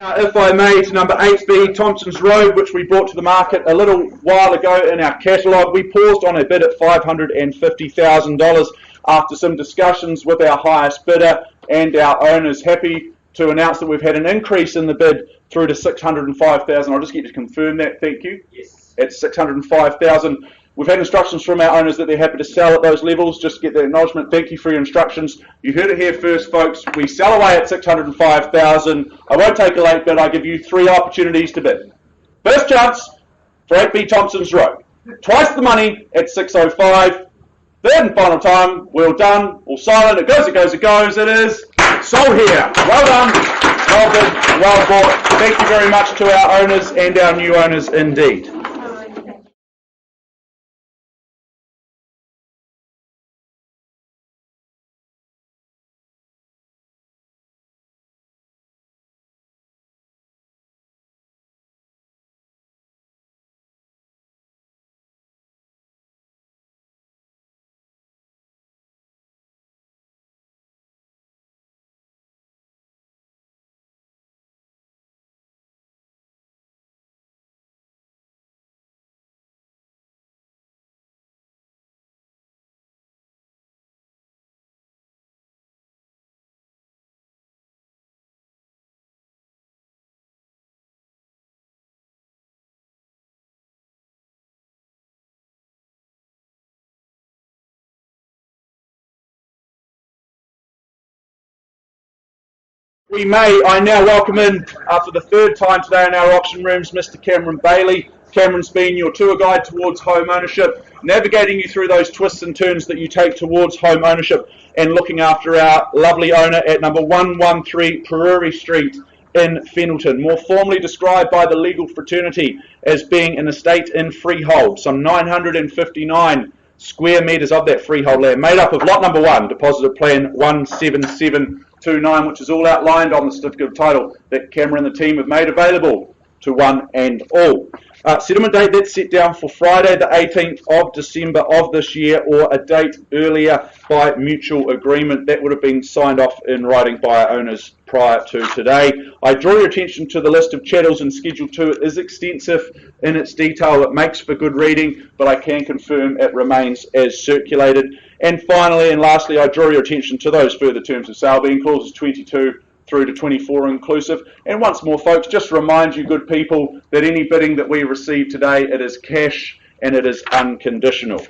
Speaker 5: If I may, to number 8B, Thompsons Road, which we brought to the market a little while ago in our catalogue. We paused on a bid at $550,000 after some discussions with our highest bidder and our owners. Happy to announce that we've had an increase in the bid through to $605,000. I'll just get you to confirm that, thank you.
Speaker 2: Yes.
Speaker 5: At $605,000. We've had instructions from our owners that they're happy to sell at those levels. Just get the acknowledgement. Thank you for your instructions. You heard it here first, folks. We sell away at $605,000. I won't take a late bid. I give you 3 opportunities to bid. First chance for 8B Thompsons Road. Twice the money at $605,000. Third and final time. Well done. All silent. It goes, it goes, it goes. It is sold here. Well done. Well bid. Well bought. Thank you very much to our owners and our new owners indeed. I now welcome in, for the 3rd time today in our auction rooms, Mr. Cameron Bailey. Cameron's been your tour guide towards home ownership, navigating you through those twists and turns that you take towards home ownership and looking after our lovely owner at number 113 Prairie Street in Fennelton, more formally described by the legal fraternity as being an estate in freehold, some 959 square metres of that freehold land, made up of lot number 1, deposited plan 17729, which is all outlined on the certificate of title that Cameron and the team have made available to one and all. Settlement date that's set down for Friday the 18th of December of this year, or a date earlier by mutual agreement. That would have been signed off in writing by our owners prior to today. I draw your attention to the list of chattels in Schedule 2. It is extensive in its detail. It makes for good reading, but I can confirm it remains as circulated. And finally and lastly, I draw your attention to those further terms of sale, being clauses 22 through to 24 inclusive. And once more, folks, just remind you, good people, that any bidding that we receive today, it is cash and it is unconditional.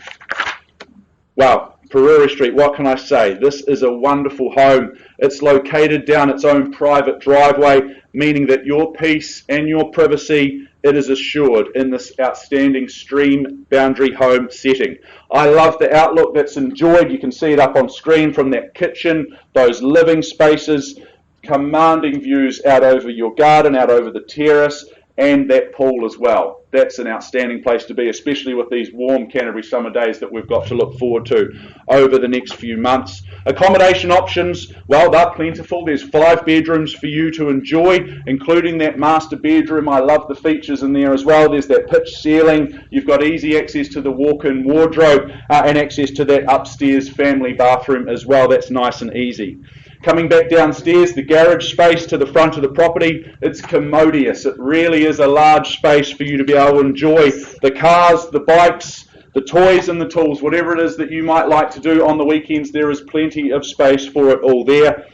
Speaker 5: Wow, Prairie Street, what can I say? This is a wonderful home. It's located down its own private driveway, meaning that your peace and your privacy, it is assured in this outstanding stream boundary home setting. I love the outlook that's enjoyed. You can see it up on screen from that kitchen, those living spaces, commanding views out over your garden, out over the terrace, and that pool as well. That's an outstanding place to be, especially with these warm Canterbury summer days that we've got to look forward to over the next few months. Accommodation options, well, they're plentiful. There's 5 bedrooms for you to enjoy, including that master bedroom. I love the features in there as well. There's that pitch ceiling. You've got easy access to the walk-in wardrobe and access to that upstairs family bathroom as well. That's nice and easy. Coming back downstairs, the garage space to the front of the property, it's commodious. It really is a large space for you to be able to enjoy the cars, the bikes, the toys and the tools, whatever it is that you might like to do on the weekends. There is plenty of space for it all there.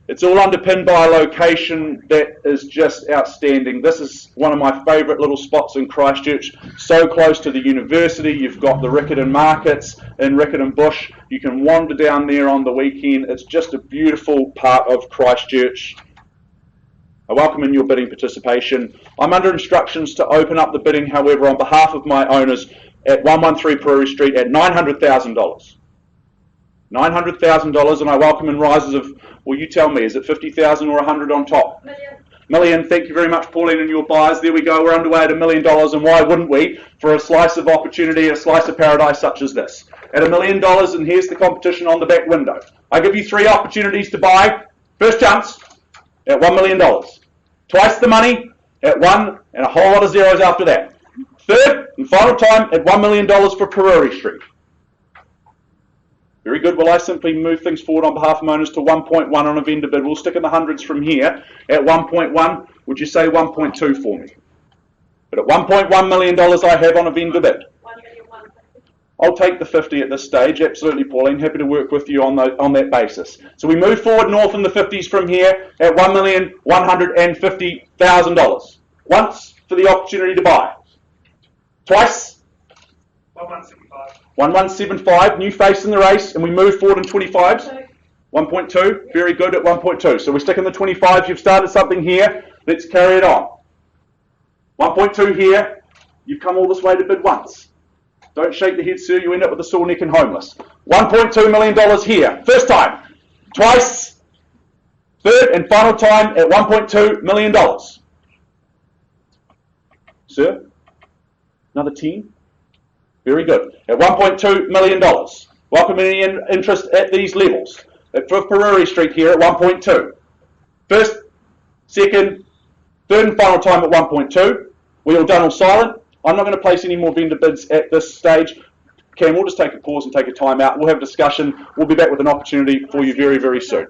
Speaker 5: It's all underpinned by a location that is just outstanding. This is one of my favourite little spots in Christchurch, so close to the university. You've got the Riccarton markets in Riccarton Bush. You can wander down there on the weekend. It's just a beautiful part of Christchurch. I welcome in your bidding participation. I'm under instructions to open up the bidding, however, on behalf of my owners at 113 Prairie Street at $900,000. $900,000, and I welcome in rises of, well, you tell me, is it 50,000 or 100 on top? Million. Thank you very much, Pauline, and your buyers. There we go. We're underway at $1 million, and why wouldn't we, for a slice of opportunity, a slice of paradise such as this? At $1 million, and here's the competition on the back window. I give you 3 opportunities to buy. First chance at $1 million. Twice the money at 1, and a whole lot of zeros after that. Third and final time at $1 million for Prairie Street. Very good. Well, I simply move things forward on behalf of owners to 1.1 on a vendor bid. We'll stick in the hundreds from here at 1.1. would you say 1.2 for me? But at $1.1 million I have on a vendor bid. I'll take the 50 at this stage, absolutely, Pauline. Happy to work with you on that basis. So we move forward north in the 50s from here at $1,150,000. Once for the opportunity to buy. Twice.
Speaker 2: 1175.
Speaker 5: 1175, new face in the race, and we move forward in 25s. 1.2, very good at 1.2. So we're sticking the 25s. You've started something here. Let's carry it on. 1.2 here. You've come all this way to bid once. Don't shake the head, sir. You end up with a sore neck and homeless. $1.2 million here. First time. Twice. Third and final time at $1.2 million. Sir? Another 10? Very good. At $1.2 million. Welcome any interest at these levels. At Ferrari Street here at 1.2. First, second, third and final time at 1.2. We all done all silent. I'm not going to place any more vendor bids at this stage. Cam, we'll just take a pause and take a time out. We'll have a discussion. We'll be back with an opportunity for you very, very soon.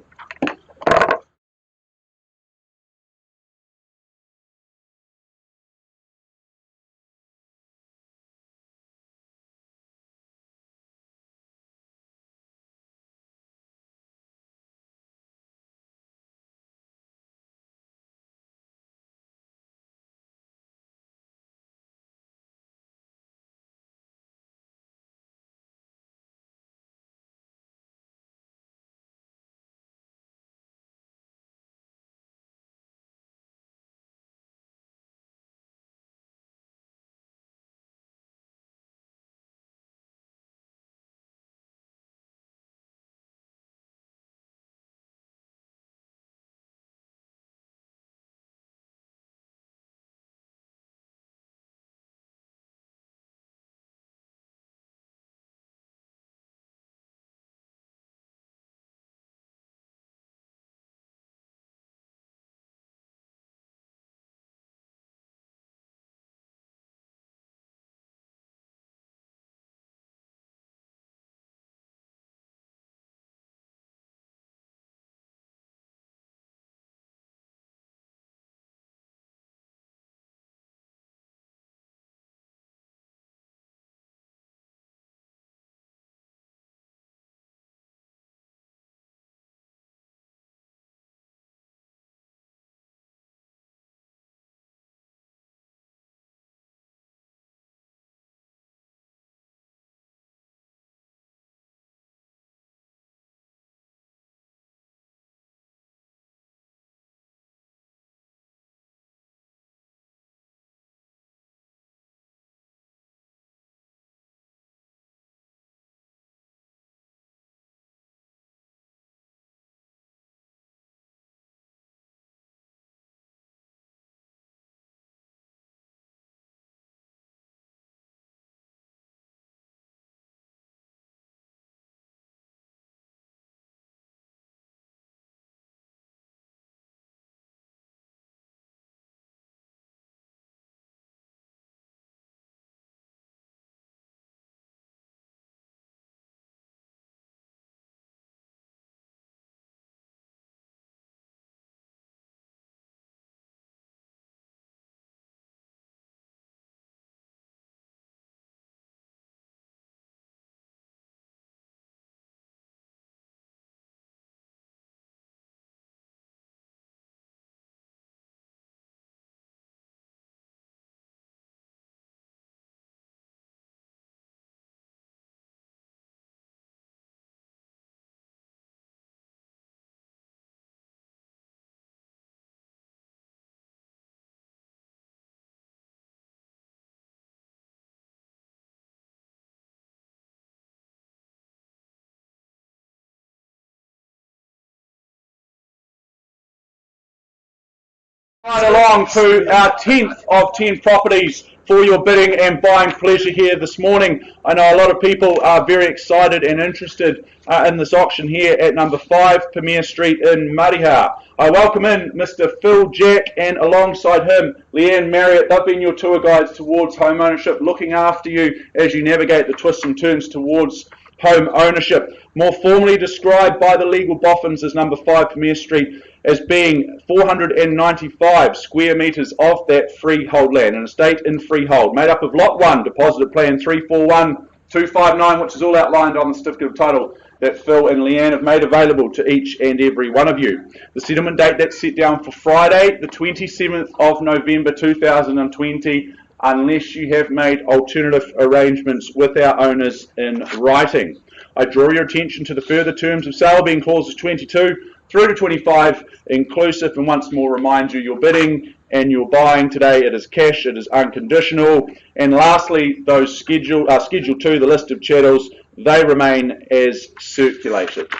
Speaker 5: Right along to our 10th of 10 properties for your bidding and buying pleasure here this morning. I know a lot of people are very excited and interested in this auction here at number 5 Premier Street in Mariha. I welcome in Mr. Phil Jack and alongside him Leanne Marriott. They've been your tour guides towards home ownership, looking after you as you navigate the twists and turns towards home ownership, more formally described by the legal boffins as number 5 Premier Street as being 495 square metres of that freehold land, an estate in freehold, made up of Lot 1, Deposited Plan 341259, which is all outlined on the certificate of title that Phil and Leanne have made available to each and every one of you. The settlement date that's set down for Friday, the 27th of November 2020, unless you have made alternative arrangements with our owners in writing. I draw your attention to the further terms of sale being clauses 22 through to 25 inclusive, and once more remind you your bidding and your buying today, it is cash, it is unconditional. And lastly, those Schedule 2, the list of chattels, they remain as circulated.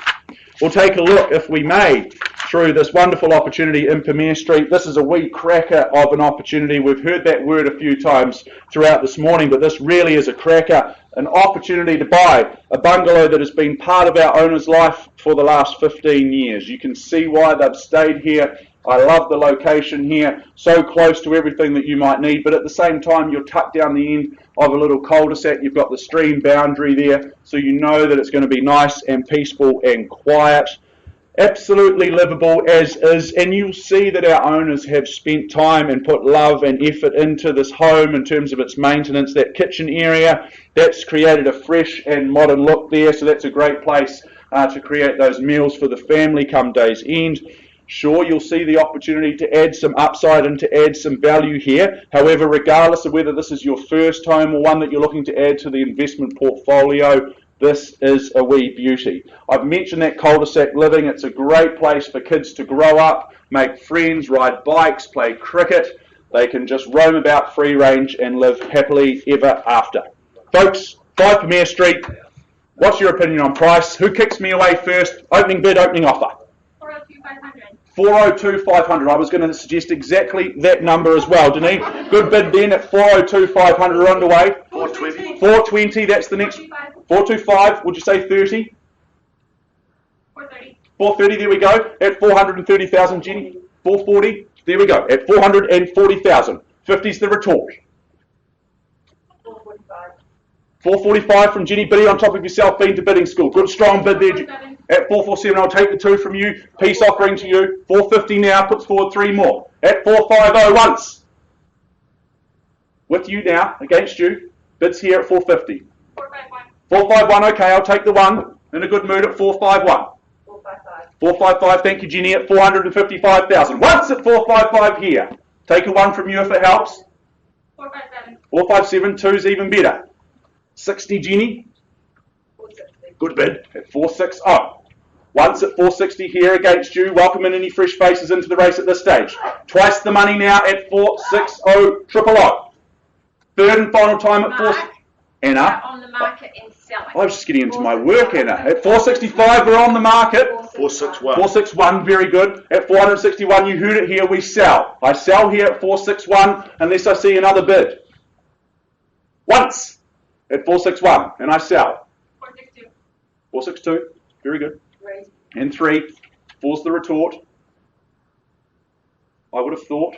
Speaker 5: We'll take a look, if we may, through this wonderful opportunity in Premier Street. This is a wee cracker of an opportunity. We've heard that word a few times throughout this morning, but this really is a cracker, an opportunity to buy a bungalow that has been part of our owner's life for the last 15 years. You can see why they've stayed here. I love the location here, so close to everything that you might need, but at the same time you're tucked down the end of a little cul-de-sac. You've got the stream boundary there, so you know that it's going to be nice and peaceful and quiet. Absolutely livable as is, and you'll see that our owners have spent time and put love and effort into this home in terms of its maintenance. That kitchen area, that's created a fresh and modern look there, so that's a great place to create those meals for the family come day's end. Sure, you'll see the opportunity to add some upside and to add some value here. However, regardless of whether this is your first home or one that you're looking to add to the investment portfolio, this is a wee beauty. I've mentioned that cul-de-sac living. It's a great place for kids to grow up, make friends, ride bikes, play cricket. They can just roam about free range and live happily ever after. Folks, 5 Premier Street, what's your opinion on price? Who kicks me away first? Opening bid, opening offer.
Speaker 3: 402,500.
Speaker 5: 402,500. I was going to suggest exactly that number as well, Denise. Good bid then at 402,500. We're underway.
Speaker 1: 420.
Speaker 5: 420, that's the next. 425, would you say 30?
Speaker 3: 430.
Speaker 5: 430, there we go. At 430,000, Jenny. 440, there we go. At 440,000. 50's the retort.
Speaker 3: 445.
Speaker 5: 445 from Jenny. Biddy on top of yourself, been to bidding school. Good strong bid there. At 447, I'll take the 2 from you. Peace offering to you. 450 now, puts forward 3 more. At 450 once. With you now, against you. Bids here at 450.
Speaker 3: 451.
Speaker 5: 451, okay, I'll take the 1. In a good mood at 451.
Speaker 3: 455.
Speaker 5: 455, thank you, Jenny, at 455,000. Once at 455 here. Take a 1 from you if it helps.
Speaker 3: 457.
Speaker 5: 457, 2's even better. 60, Jenny.
Speaker 3: 460.
Speaker 5: Good bid. At 460. Once at 460 here against you. Welcome in any fresh faces into the race at this stage. Twice the money now at 460 triple O. Third and final time at 4... Anna?
Speaker 3: We're on the market and selling.
Speaker 5: I was just getting into my work, Anna. At 465, we're on the market.
Speaker 1: 461.
Speaker 5: 461, very good. At 461, you heard it here, we sell. I sell here at 461 unless I see another bid. Once at 461, and I sell.
Speaker 3: 462.
Speaker 5: 462, very good.
Speaker 3: 3.
Speaker 5: And 3, 4's the retort. I would have thought.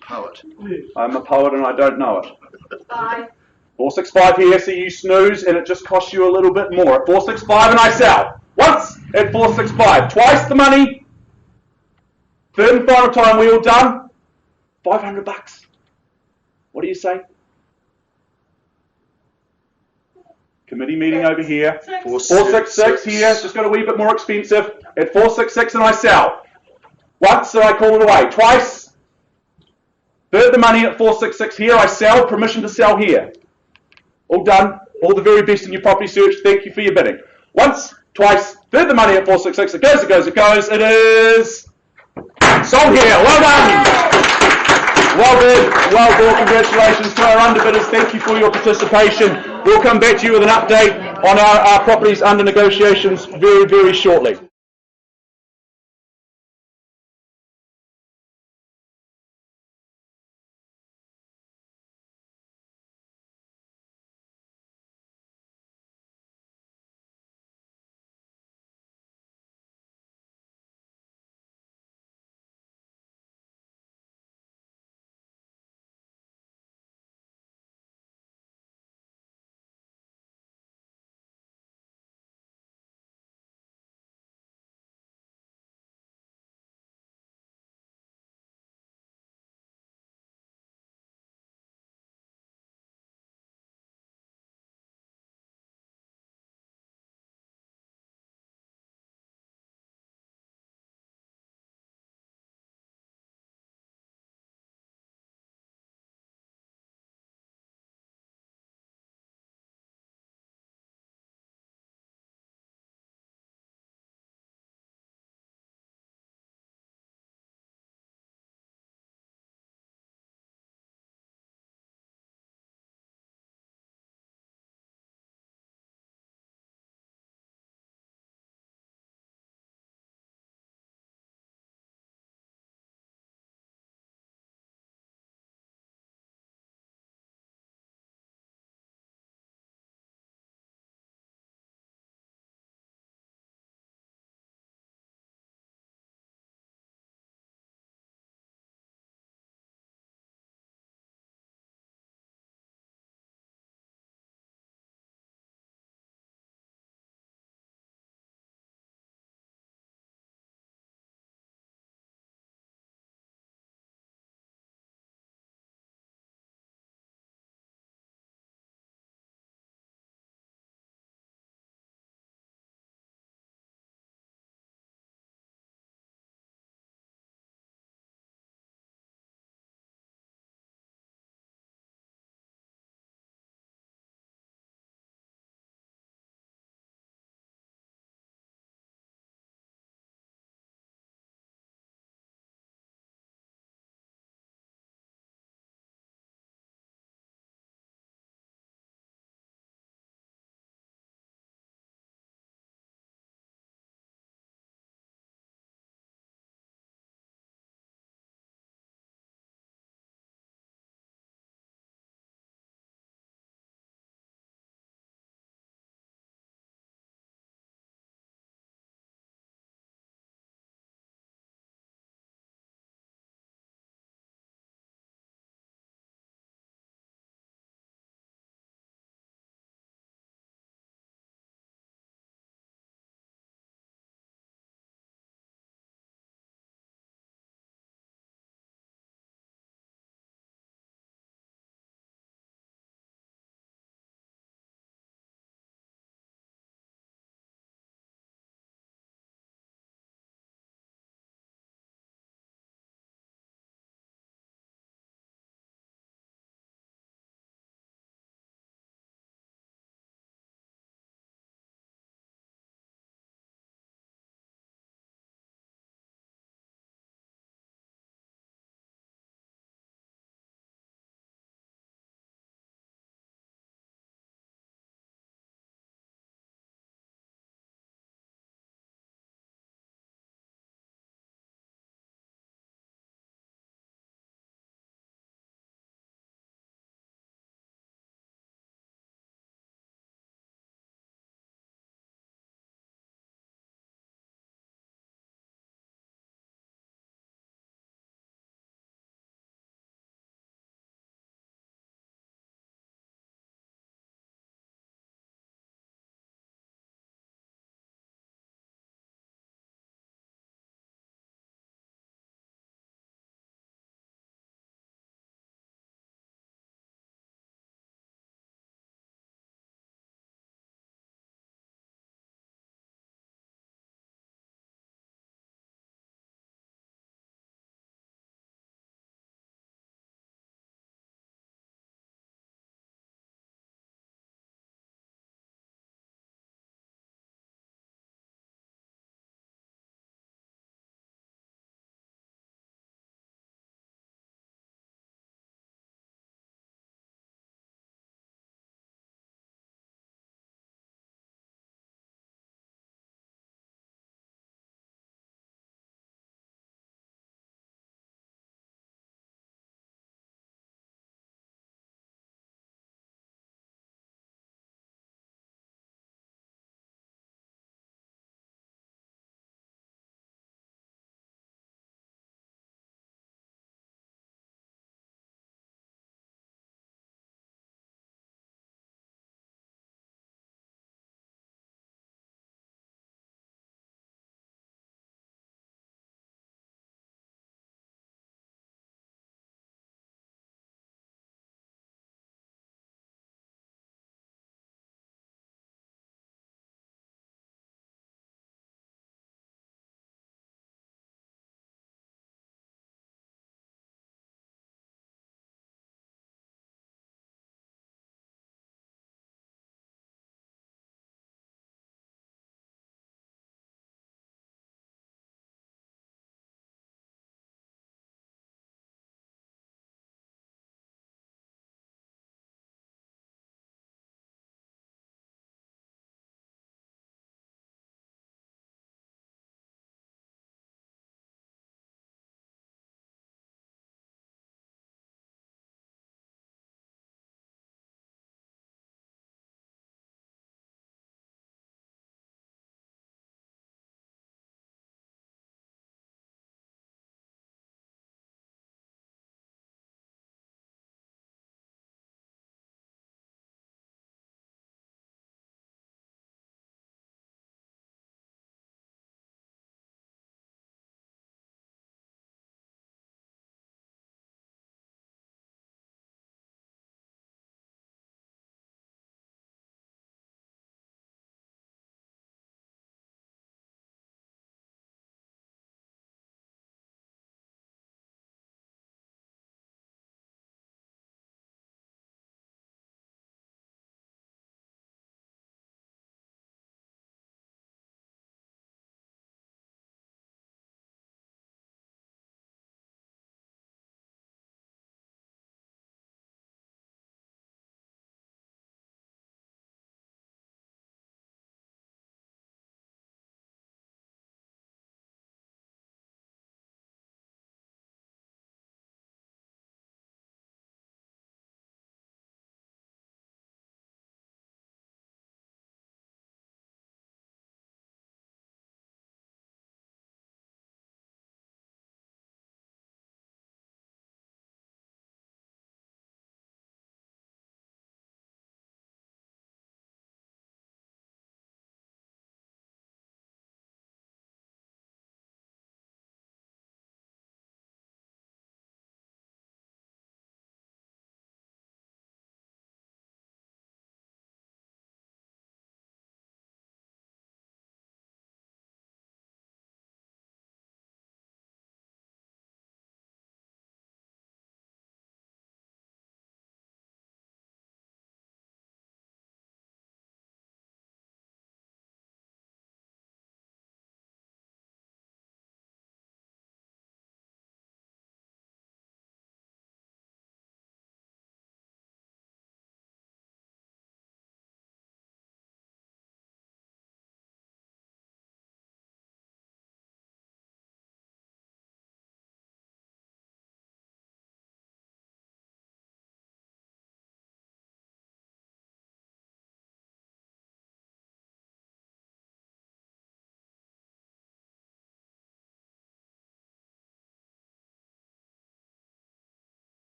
Speaker 1: Poet.
Speaker 5: I'm a poet and I don't know it.
Speaker 3: 5.
Speaker 5: 465 here, so you snooze and it just costs you a little bit more. At 465 and I sell. Once at 465. Twice the money. Third and final time, we all done. $500. What do you say? Committee meeting over here. 466 here, just got a wee bit more expensive. At 466 and I sell. Once, so I call it away. Twice. Third the money at 466 here, I sell. Permission to sell here. All done. All the very best in your property search. Thank you for your bidding. Once, twice, third the money at 466. It goes, it goes, it goes. It is sold here. Well done. Well bid. Well bought. Congratulations to our underbidders. Thank you for your participation. We'll come back to you with an update on our properties under negotiations very, very shortly.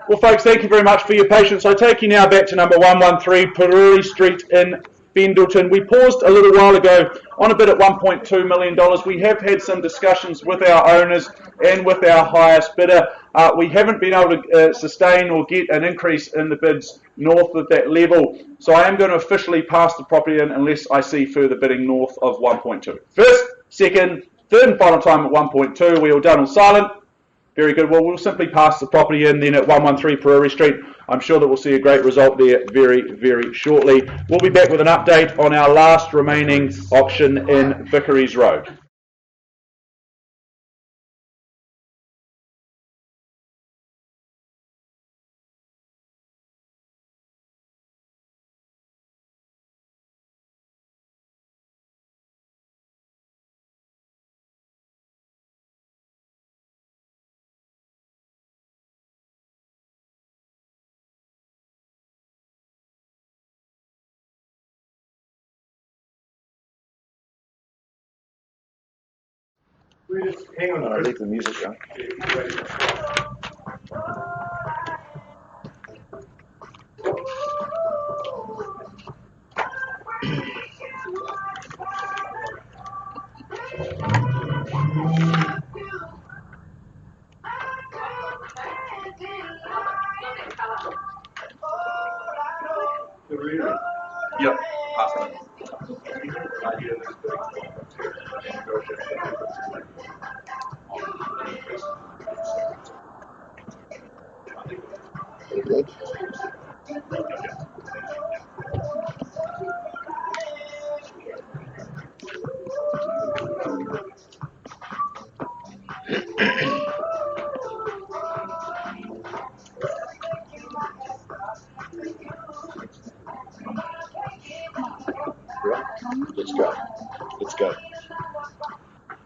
Speaker 5: Well, folks, thank you very much for your patience. I take you now back to number 113 Peruri Street in Pendleton. We paused a little while ago on a bid at $1.2 million. We have had some discussions with our owners and with our highest bidder. We haven't been able to sustain or get an increase in the bids north of that level. So I am going to officially pass the property in unless I see further bidding north of 1.2. First, second, third and final time at 1.2. We all done all silent. Very good. Well, we'll simply pass the property in then at 113 Peruri Street. I'm sure that we'll see a great result there very, very shortly. We'll be back with an update on our last remaining auction in Vickeries Road.
Speaker 1: Hang on, I'll leave the music going.
Speaker 5: Yep, pass it.
Speaker 1: Good. Let's go. Let's go.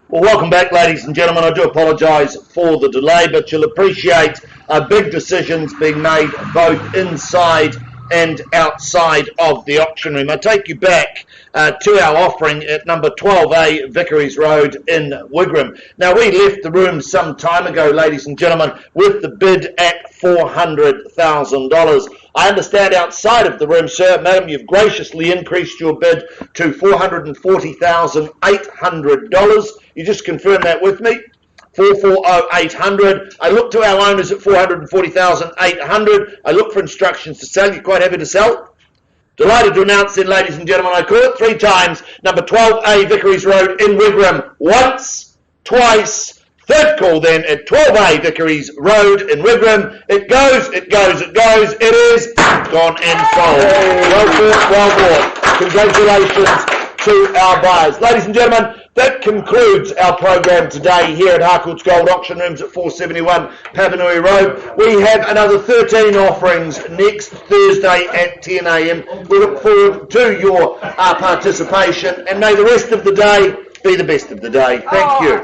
Speaker 1: Well, welcome back, ladies and gentlemen. I do apologise for the delay, but you'll appreciate big decisions being made both inside and outside of the auction room. I take you back to our offering at number 12A Vickeries Road in Wigram. Now, we left the room some time ago, ladies and gentlemen, with the bid at $400,000. I understand outside of the room, sir, madam, you've graciously increased your bid to $440,800. You just confirm that with me? 440,800. I look to our owners at 440,800. I look for instructions to sell. You're quite happy to sell? Delighted to announce then, ladies and gentlemen, I call it 3 times. Number 12A Vickeries Road in Wigram. Once, twice, third call then at 12A Vickeries Road in Wigram. It goes, it goes, it goes. It is gone and sold. Well bought, well bought. Congratulations to our buyers. Ladies and gentlemen, that concludes our program today here at Harcourts Gold Auction Rooms at 471 Papanui Road. We have another 13 offerings next Thursday at 10 a.m. We look forward to your participation, and may the rest of the day be the best of the day. Thank you.